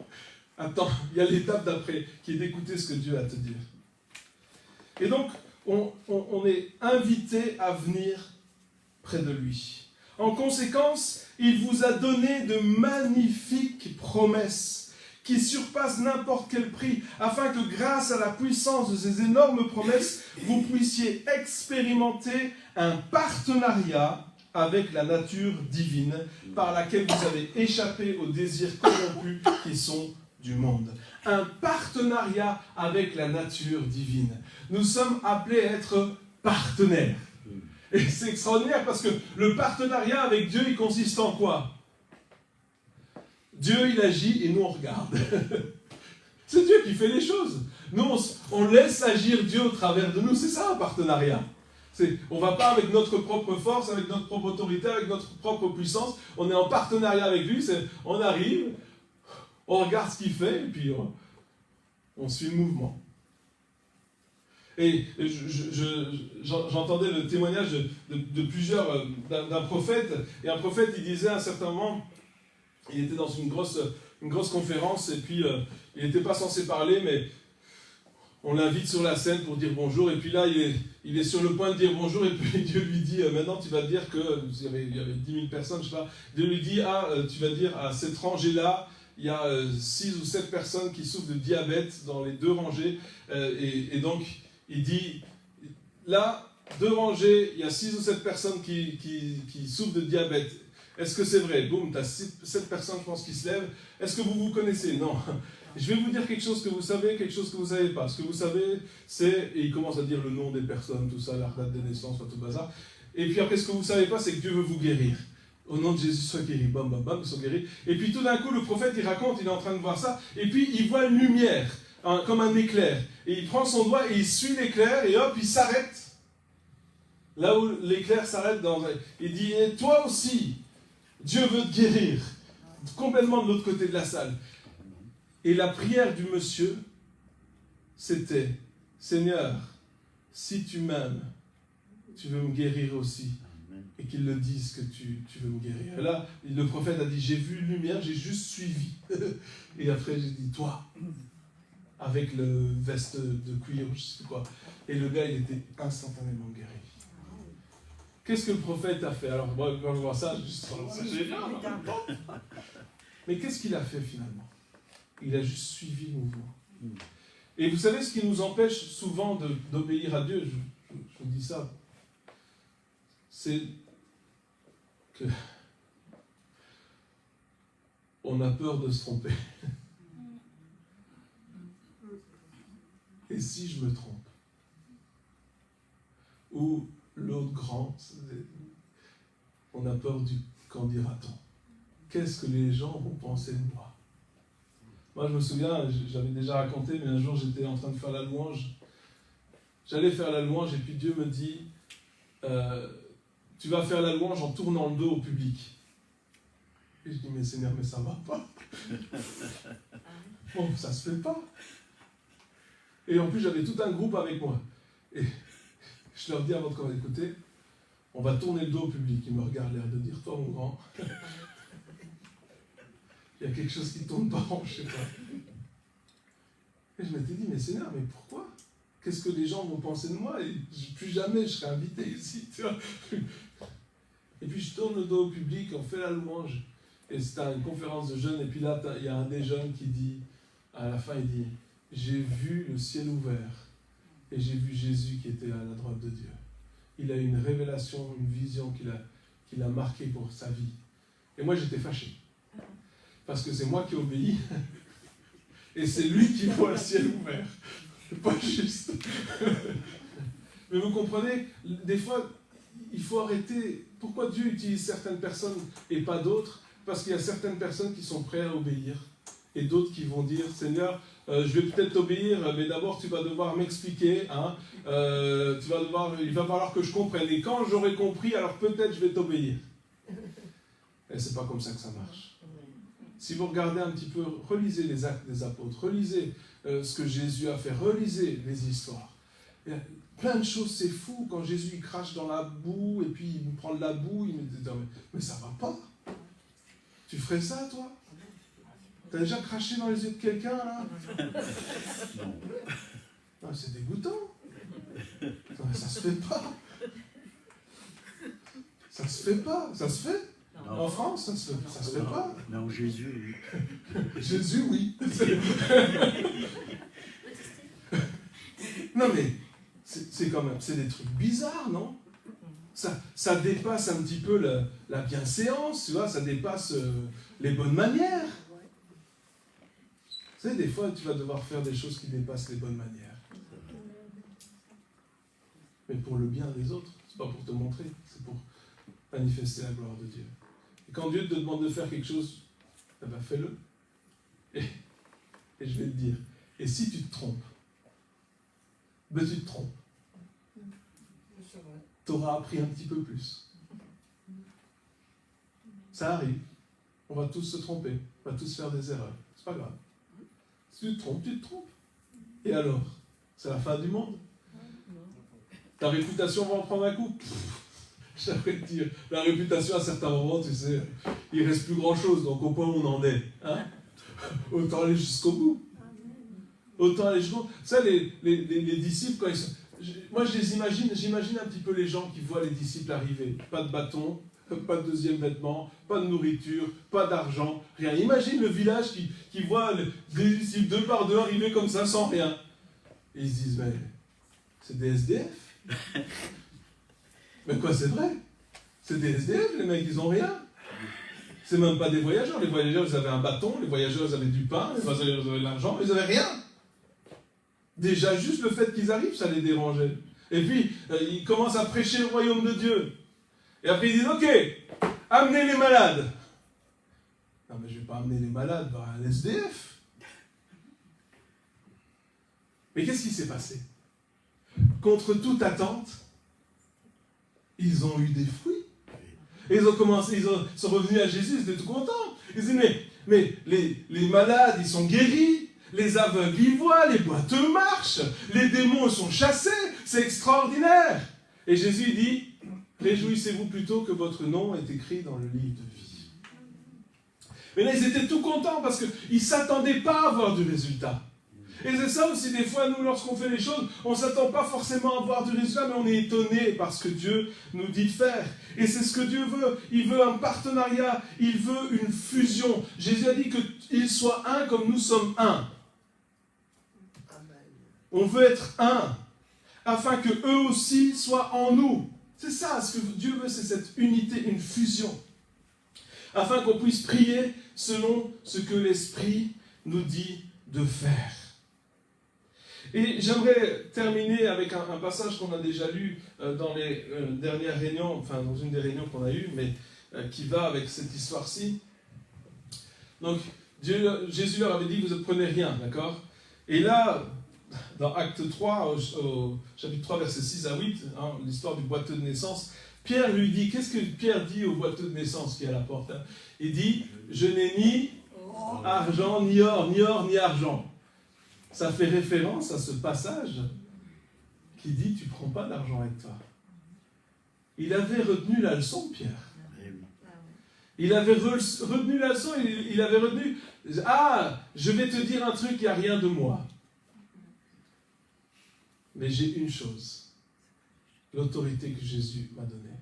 Il y a l'étape d'après qui est d'écouter ce que Dieu a à te dire. Et donc, on est invité à venir près de lui. En conséquence, il vous a donné de magnifiques promesses qui surpassent n'importe quel prix, afin que grâce à la puissance de ces énormes promesses, vous puissiez expérimenter un partenariat avec la nature divine, par laquelle vous avez échappé aux désirs corrompus qui sont du monde. Un partenariat avec la nature divine. Nous sommes appelés à être partenaires. Et c'est extraordinaire parce que le partenariat avec Dieu, il consiste en quoi ? Dieu, il agit et nous, on regarde. C'est Dieu qui fait les choses. Nous, on laisse agir Dieu au travers de nous. C'est ça, un partenariat. On ne va pas avec notre propre force, avec notre propre autorité, avec notre propre puissance. On est en partenariat avec lui. On arrive, on regarde ce qu'il fait et puis on suit le mouvement. Et j'entendais le témoignage de plusieurs, d'un prophète. Et un prophète, il disait à un certain moment, il était dans une grosse conférence et puis il n'était pas censé parler, mais on l'invite sur la scène pour dire bonjour. Et puis là, il est sur le point de dire bonjour et puis Dieu lui dit, maintenant tu vas dire que, il y avait 10 000 personnes, je sais pas, Dieu lui dit, tu vas dire à cette rangée-là, il y a 6 ou 7 personnes qui souffrent de diabète dans les 2 rangées. Et donc, il dit, là, 2 rangées, il y a 6 ou 7 personnes qui souffrent de diabète. Est-ce que c'est vrai? Boum, tu as 7 personnes, je pense, qui se lèvent. Est-ce que vous vous connaissez? Non. Je vais vous dire quelque chose que vous savez, quelque chose que vous ne savez pas. Ce que vous savez, c'est... Et il commence à dire le nom des personnes, tout ça, la date de naissance, tout le bazar. Et puis après, ce que vous ne savez pas, c'est que Dieu veut vous guérir. Au nom de Jésus, sois guéri. Bam, bam, bam, ils sont guéris. Et puis tout d'un coup, le prophète, il raconte, il est en train de voir ça. Et puis, il voit une lumière, comme un éclair. Et il prend son doigt et il suit l'éclair et hop, il s'arrête. Là où l'éclair s'arrête, il dit, et toi aussi, Dieu veut te guérir. Complètement de l'autre côté de la salle. Et la prière du monsieur, c'était, Seigneur, si tu m'aimes, tu veux me guérir aussi. Et qu'ils le disent que tu veux me guérir. Et là, le prophète a dit, j'ai vu une lumière, j'ai juste suivi. Et après, j'ai dit, toi, avec le veste de cuir, je sais quoi. Et le gars, il était instantanément guéri. Qu'est-ce que le prophète a fait? Alors, moi, quand je vois ça, c'est génial. Mais qu'est-ce qu'il a fait finalement? Il a juste suivi le mouvement. Et vous savez ce qui nous empêche souvent d'obéir à Dieu, je vous dis ça, c'est que on a peur de se tromper. Et si je me trompe? Ou l'autre grand, on a peur du qu'en dira-t-on? Qu'est-ce que les gens vont penser de moi? Moi, je me souviens, j'avais déjà raconté, mais un jour, j'étais en train de faire la louange. J'allais faire la louange, et puis Dieu me dit, tu vas faire la louange en tournant le dos au public. Et je dis, mais Seigneur, mais ça va pas. Bon, ça se fait pas. Et en plus, j'avais tout un groupe avec moi. Et je leur dis à votre corps, écoutez, on va tourner le dos au public. Ils me regardent, l'air de dire, toi, mon grand, il y a quelque chose qui ne tourne pas rond, je sais pas. Et je m'étais dit, mais Seigneur, mais pourquoi? Qu'est-ce que les gens vont penser de moi? Et plus jamais je serai invité ici, tu vois. Et puis je tourne le dos au public, on fait la louange. Et c'était une conférence de jeunes, et puis là, il y a un des jeunes qui dit, à la fin, il dit, j'ai vu le ciel ouvert, et j'ai vu Jésus qui était à la droite de Dieu. Il a eu une révélation, une vision qui l'a marqué pour sa vie. Et moi, j'étais fâché. Parce que c'est moi qui obéis, et c'est lui qui voit le ciel ouvert. C'est pas juste. Mais vous comprenez, des fois, il faut arrêter. Pourquoi Dieu utilise certaines personnes et pas d'autres? Parce qu'il y a certaines personnes qui sont prêtes à obéir, et d'autres qui vont dire, Seigneur, je vais peut-être t'obéir, mais d'abord tu vas devoir m'expliquer, hein, il va falloir que je comprenne, et quand j'aurai compris, alors peut-être je vais t'obéir. Et c'est pas comme ça que ça marche. si vous regardez un petit peu, relisez les actes des apôtres, relisez ce que Jésus a fait, relisez les histoires. Il y a plein de choses, c'est fou, quand Jésus il crache dans la boue, et puis il prend de la boue, il me dit, mais ça va pas. Tu ferais ça, toi? T'as déjà craché dans les yeux de quelqu'un, là? Non, c'est dégoûtant. Non, mais ça se fait pas. Ça se fait pas. Ça se fait? Non. En France, ça se fait pas. Non, Jésus, oui. Jésus, oui. Non, mais c'est quand même, c'est des trucs bizarres, non? Ça dépasse un petit peu la bienséance, tu vois, ça dépasse les bonnes manières. Tu sais, des fois, tu vas devoir faire des choses qui dépassent les bonnes manières. Mais pour le bien des autres, c'est pas pour te montrer, c'est pour manifester la gloire de Dieu. Et quand Dieu te demande de faire quelque chose, eh ben fais-le. Et je vais te dire, et si tu te trompes, ben tu te trompes. Tu auras appris un petit peu plus. Ça arrive. On va tous se tromper. On va tous faire des erreurs. C'est pas grave. Si tu te trompes, tu te trompes. Et alors? C'est la fin du monde. Ta réputation va en prendre un coup. J'aimerais te dire, la réputation à certains moments, tu sais, il ne reste plus grand-chose. Donc au point où on en est, hein? Autant aller jusqu'au bout. Autant aller jusqu'au bout. Ça, les disciples, quand ils sont... Moi, j'imagine un petit peu les gens qui voient les disciples arriver. Pas de bâton, pas de deuxième vêtement, pas de nourriture, pas d'argent, rien. Imagine le village qui voit des disciples 2 par 2 arriver comme ça, sans rien. Et ils se disent, mais c'est des SDF. Mais quoi, c'est vrai? C'est des SDF, les mecs, ils ont rien. C'est même pas des voyageurs. Les voyageurs, ils avaient un bâton, les voyageurs, ils avaient du pain, les voyageurs, ils avaient de l'argent, mais ils n'avaient rien. Déjà, juste le fait qu'ils arrivent, ça les dérangeait. Et puis, ils commencent à prêcher le royaume de Dieu. Et après, ils disent, ok, amenez les malades. Non, mais je ne vais pas amener les malades vers un SDF. Mais qu'est-ce qui s'est passé? Contre toute attente, ils ont eu des fruits. Et ils sont revenus à Jésus, ils étaient tout contents. Ils disaient, mais les malades, ils sont guéris. Les aveugles y voient, les boiteux marchent, les démons sont chassés, c'est extraordinaire. Et Jésus dit, réjouissez-vous plutôt que votre nom est écrit dans le livre de vie. Mais là, ils étaient tout contents parce qu'ils ne s'attendaient pas à avoir du résultat. Et c'est ça aussi, des fois, nous, lorsqu'on fait les choses, on ne s'attend pas forcément à avoir du résultat, mais on est étonné par ce que Dieu nous dit de faire. Et c'est ce que Dieu veut. Il veut un partenariat, il veut une fusion. Jésus a dit qu'il soit un comme nous sommes un. On veut être un, afin que eux aussi soient en nous. C'est ça, ce que Dieu veut, c'est cette unité, une fusion. Afin qu'on puisse prier selon ce que l'Esprit nous dit de faire. Et j'aimerais terminer avec un passage qu'on a déjà lu dans les dernières réunions, enfin dans une des réunions qu'on a eues, mais qui va avec cette histoire-ci. Donc, Jésus leur avait dit, vous ne prenez rien, d'accord? Et là, dans Acte 3, au chapitre 3, versets 6 à 8, hein, l'histoire du boiteux de naissance, Pierre lui dit, qu'est-ce que Pierre dit au boiteux de naissance qui est à la porte, hein? Il dit, je n'ai ni argent, ni or, ni argent. Ça fait référence à ce passage qui dit, tu ne prends pas d'argent avec toi. Il avait retenu la leçon, Pierre. Il avait retenu la leçon, il avait retenu, je vais te dire un truc, il n'y a rien de moi. Mais j'ai une chose, l'autorité que Jésus m'a donnée.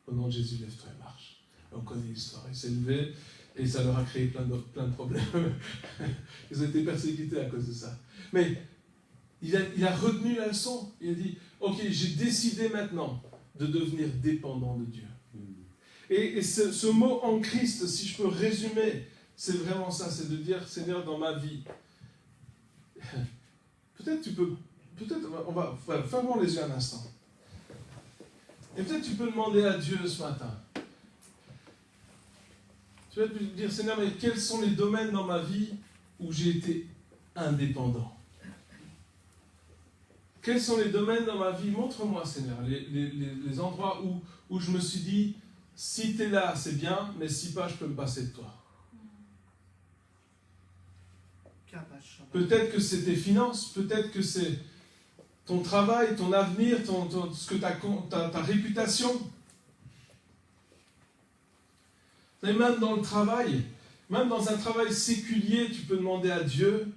Au nom de Jésus, lève-toi et marche. On connaît l'histoire. Il s'est levé et ça leur a créé plein de problèmes. Ils ont été persécutés à cause de ça. Mais il a retenu la leçon. Il a dit, ok, j'ai décidé maintenant de devenir dépendant de Dieu. Et ce mot en Christ, si je peux résumer, c'est vraiment ça, c'est de dire, Seigneur, dans ma vie, fermons les yeux un instant. Et peut-être tu peux demander à Dieu ce matin. Tu vas te dire, Seigneur, mais quels sont les domaines dans ma vie où j'ai été indépendant? Quels sont les domaines dans ma vie? Montre-moi, Seigneur, les endroits où je me suis dit, si tu es là, c'est bien, mais si pas, je peux me passer de toi. Peut-être que c'est tes finances, peut-être que c'est ton travail, ton avenir, ce que ta réputation. Et même dans le travail, même dans un travail séculier, tu peux demander à Dieu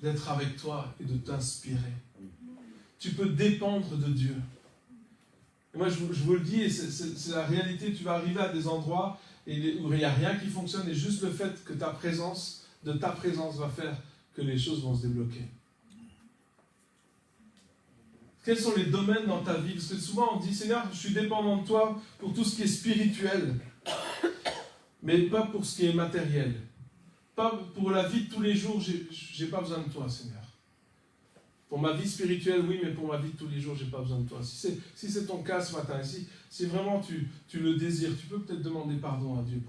d'être avec toi et de t'inspirer. Tu peux dépendre de Dieu. Et moi, je vous le dis, et c'est la réalité, tu vas arriver à des endroits où il n'y a rien qui fonctionne, et juste le fait que de ta présence va faire que les choses vont se débloquer. Quels sont les domaines dans ta vie? Parce que souvent on dit, Seigneur, je suis dépendant de toi pour tout ce qui est spirituel, mais pas pour ce qui est matériel. Pas pour la vie de tous les jours, j'ai pas besoin de toi, Seigneur. Pour ma vie spirituelle, oui, mais pour ma vie de tous les jours, j'ai pas besoin de toi. Si c'est ton cas ce matin, si vraiment tu le désires, tu peux peut-être demander pardon à Dieu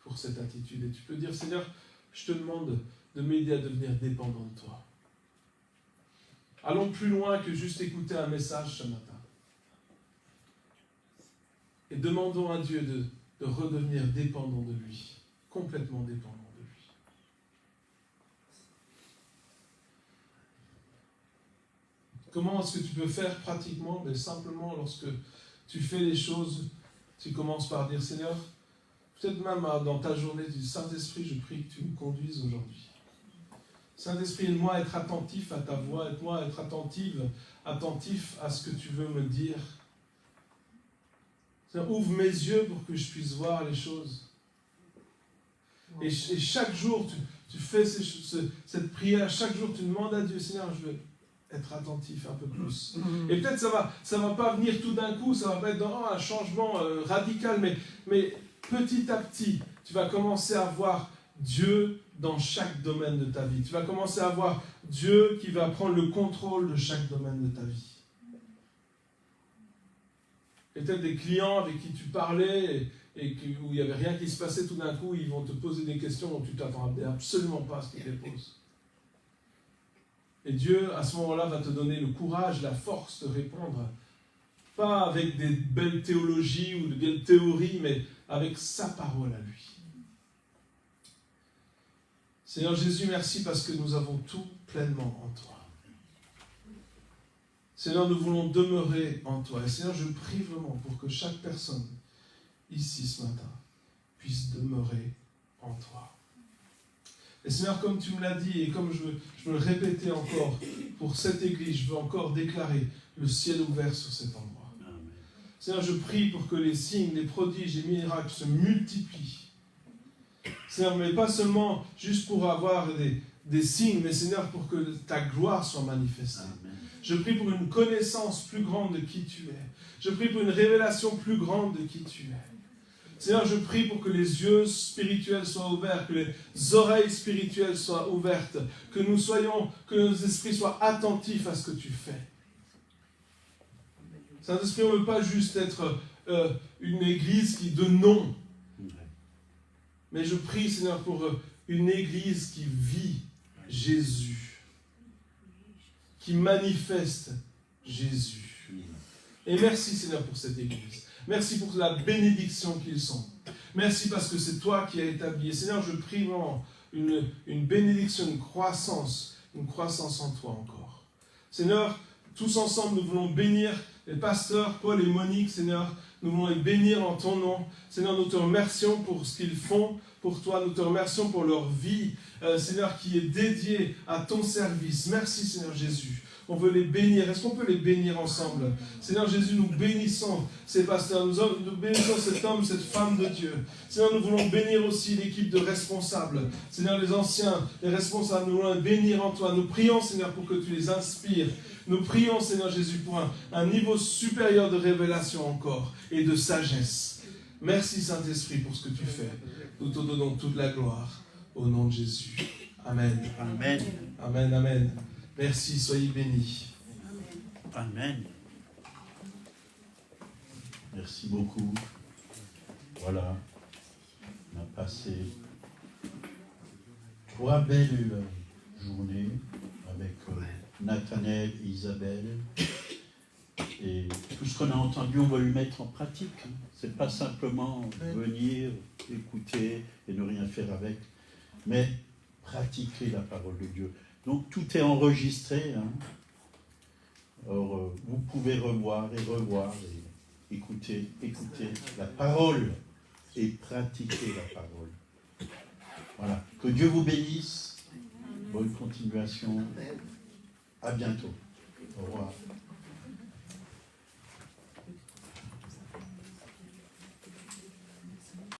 pour cette attitude. Et tu peux dire, Seigneur, je te demande de m'aider à devenir dépendant de toi. Allons plus loin que juste écouter un message ce matin. Et demandons à Dieu de redevenir dépendant de lui, complètement dépendant de lui. Comment est-ce que tu peux faire pratiquement? Mais simplement, lorsque tu fais les choses, tu commences par dire, Seigneur, peut-être même dans ta journée du Saint-Esprit, je prie que tu me conduises aujourd'hui. Saint-Esprit, aide-moi à être attentif à ta voix, aide-moi à être attentif à ce que tu veux me dire. Ouvre mes yeux pour que je puisse voir les choses. Et chaque jour, tu fais cette prière, chaque jour tu demandes à Dieu, Seigneur, je veux être attentif un peu plus. Et peut-être ça va pas venir tout d'un coup, ça va pas être un changement radical, mais petit à petit, tu vas commencer à voir Dieu dans chaque domaine de ta vie. Tu vas commencer à voir Dieu qui va prendre le contrôle de chaque domaine de ta vie. Peut-être des clients avec qui tu parlais et où il n'y avait rien qui se passait, tout d'un coup, ils vont te poser des questions dont tu ne t'attendais absolument pas à ce qu'ils te posent. Et Dieu, à ce moment-là, va te donner le courage, la force de répondre, pas avec des belles théologies ou de belles théories, mais avec sa parole à lui. Seigneur Jésus, merci parce que nous avons tout pleinement en toi. Seigneur, nous voulons demeurer en toi. Et Seigneur, je prie vraiment pour que chaque personne ici ce matin puisse demeurer en toi. Et Seigneur, comme tu me l'as dit et comme je veux le répéter encore, pour cette église, je veux encore déclarer le ciel ouvert sur cet endroit. Amen. Seigneur, je prie pour que les signes, les prodiges, les miracles se multiplient. Seigneur, mais pas seulement juste pour avoir des signes, mais Seigneur, pour que ta gloire soit manifestée. Amen. Je prie pour une connaissance plus grande de qui tu es. Je prie pour une révélation plus grande de qui tu es. Seigneur, je prie pour que les yeux spirituels soient ouverts, que les oreilles spirituelles soient ouvertes, que nos esprits soient attentifs à ce que tu fais. Saint-Esprit, on ne veut pas juste être une église qui de nom. Mais je prie, Seigneur, pour une église qui vit Jésus, qui manifeste Jésus. Et merci, Seigneur, pour cette église. Merci pour la bénédiction qu'ils sont. Merci parce que c'est toi qui as établi. Et Seigneur, je prie vraiment une bénédiction, une croissance en toi encore. Seigneur, tous ensemble, nous voulons bénir les pasteurs, Paul et Monique, Seigneur. Nous voulons les bénir en ton nom. Seigneur, nous te remercions pour ce qu'ils font pour toi. Nous te remercions pour leur vie, Seigneur, qui est dédiée à ton service. Merci, Seigneur Jésus. On veut les bénir. Est-ce qu'on peut les bénir ensemble? Seigneur Jésus, nous bénissons ces pasteurs. Nous bénissons cet homme, cette femme de Dieu. Seigneur, nous voulons bénir aussi l'équipe de responsables. Seigneur, les anciens, les responsables, nous voulons les bénir en toi. Nous prions, Seigneur, pour que tu les inspires. Nous prions, Seigneur Jésus, pour un niveau supérieur de révélation encore et de sagesse. Merci, Saint-Esprit, pour ce que tu fais. Nous te donnons toute la gloire au nom de Jésus. Amen. Amen. Amen, amen. Merci, soyez bénis. Amen. Merci beaucoup. Voilà, on a passé 3 belles journées avec Nathanaël et Isabelle. Et tout ce qu'on a entendu, on va le mettre en pratique. C'est pas simplement venir, écouter et ne rien faire avec, mais pratiquer la parole de Dieu. Donc tout est enregistré. Hein. Alors, vous pouvez revoir et écouter la parole et pratiquer la parole. Voilà. Que Dieu vous bénisse. Bonne continuation. À bientôt. Au revoir.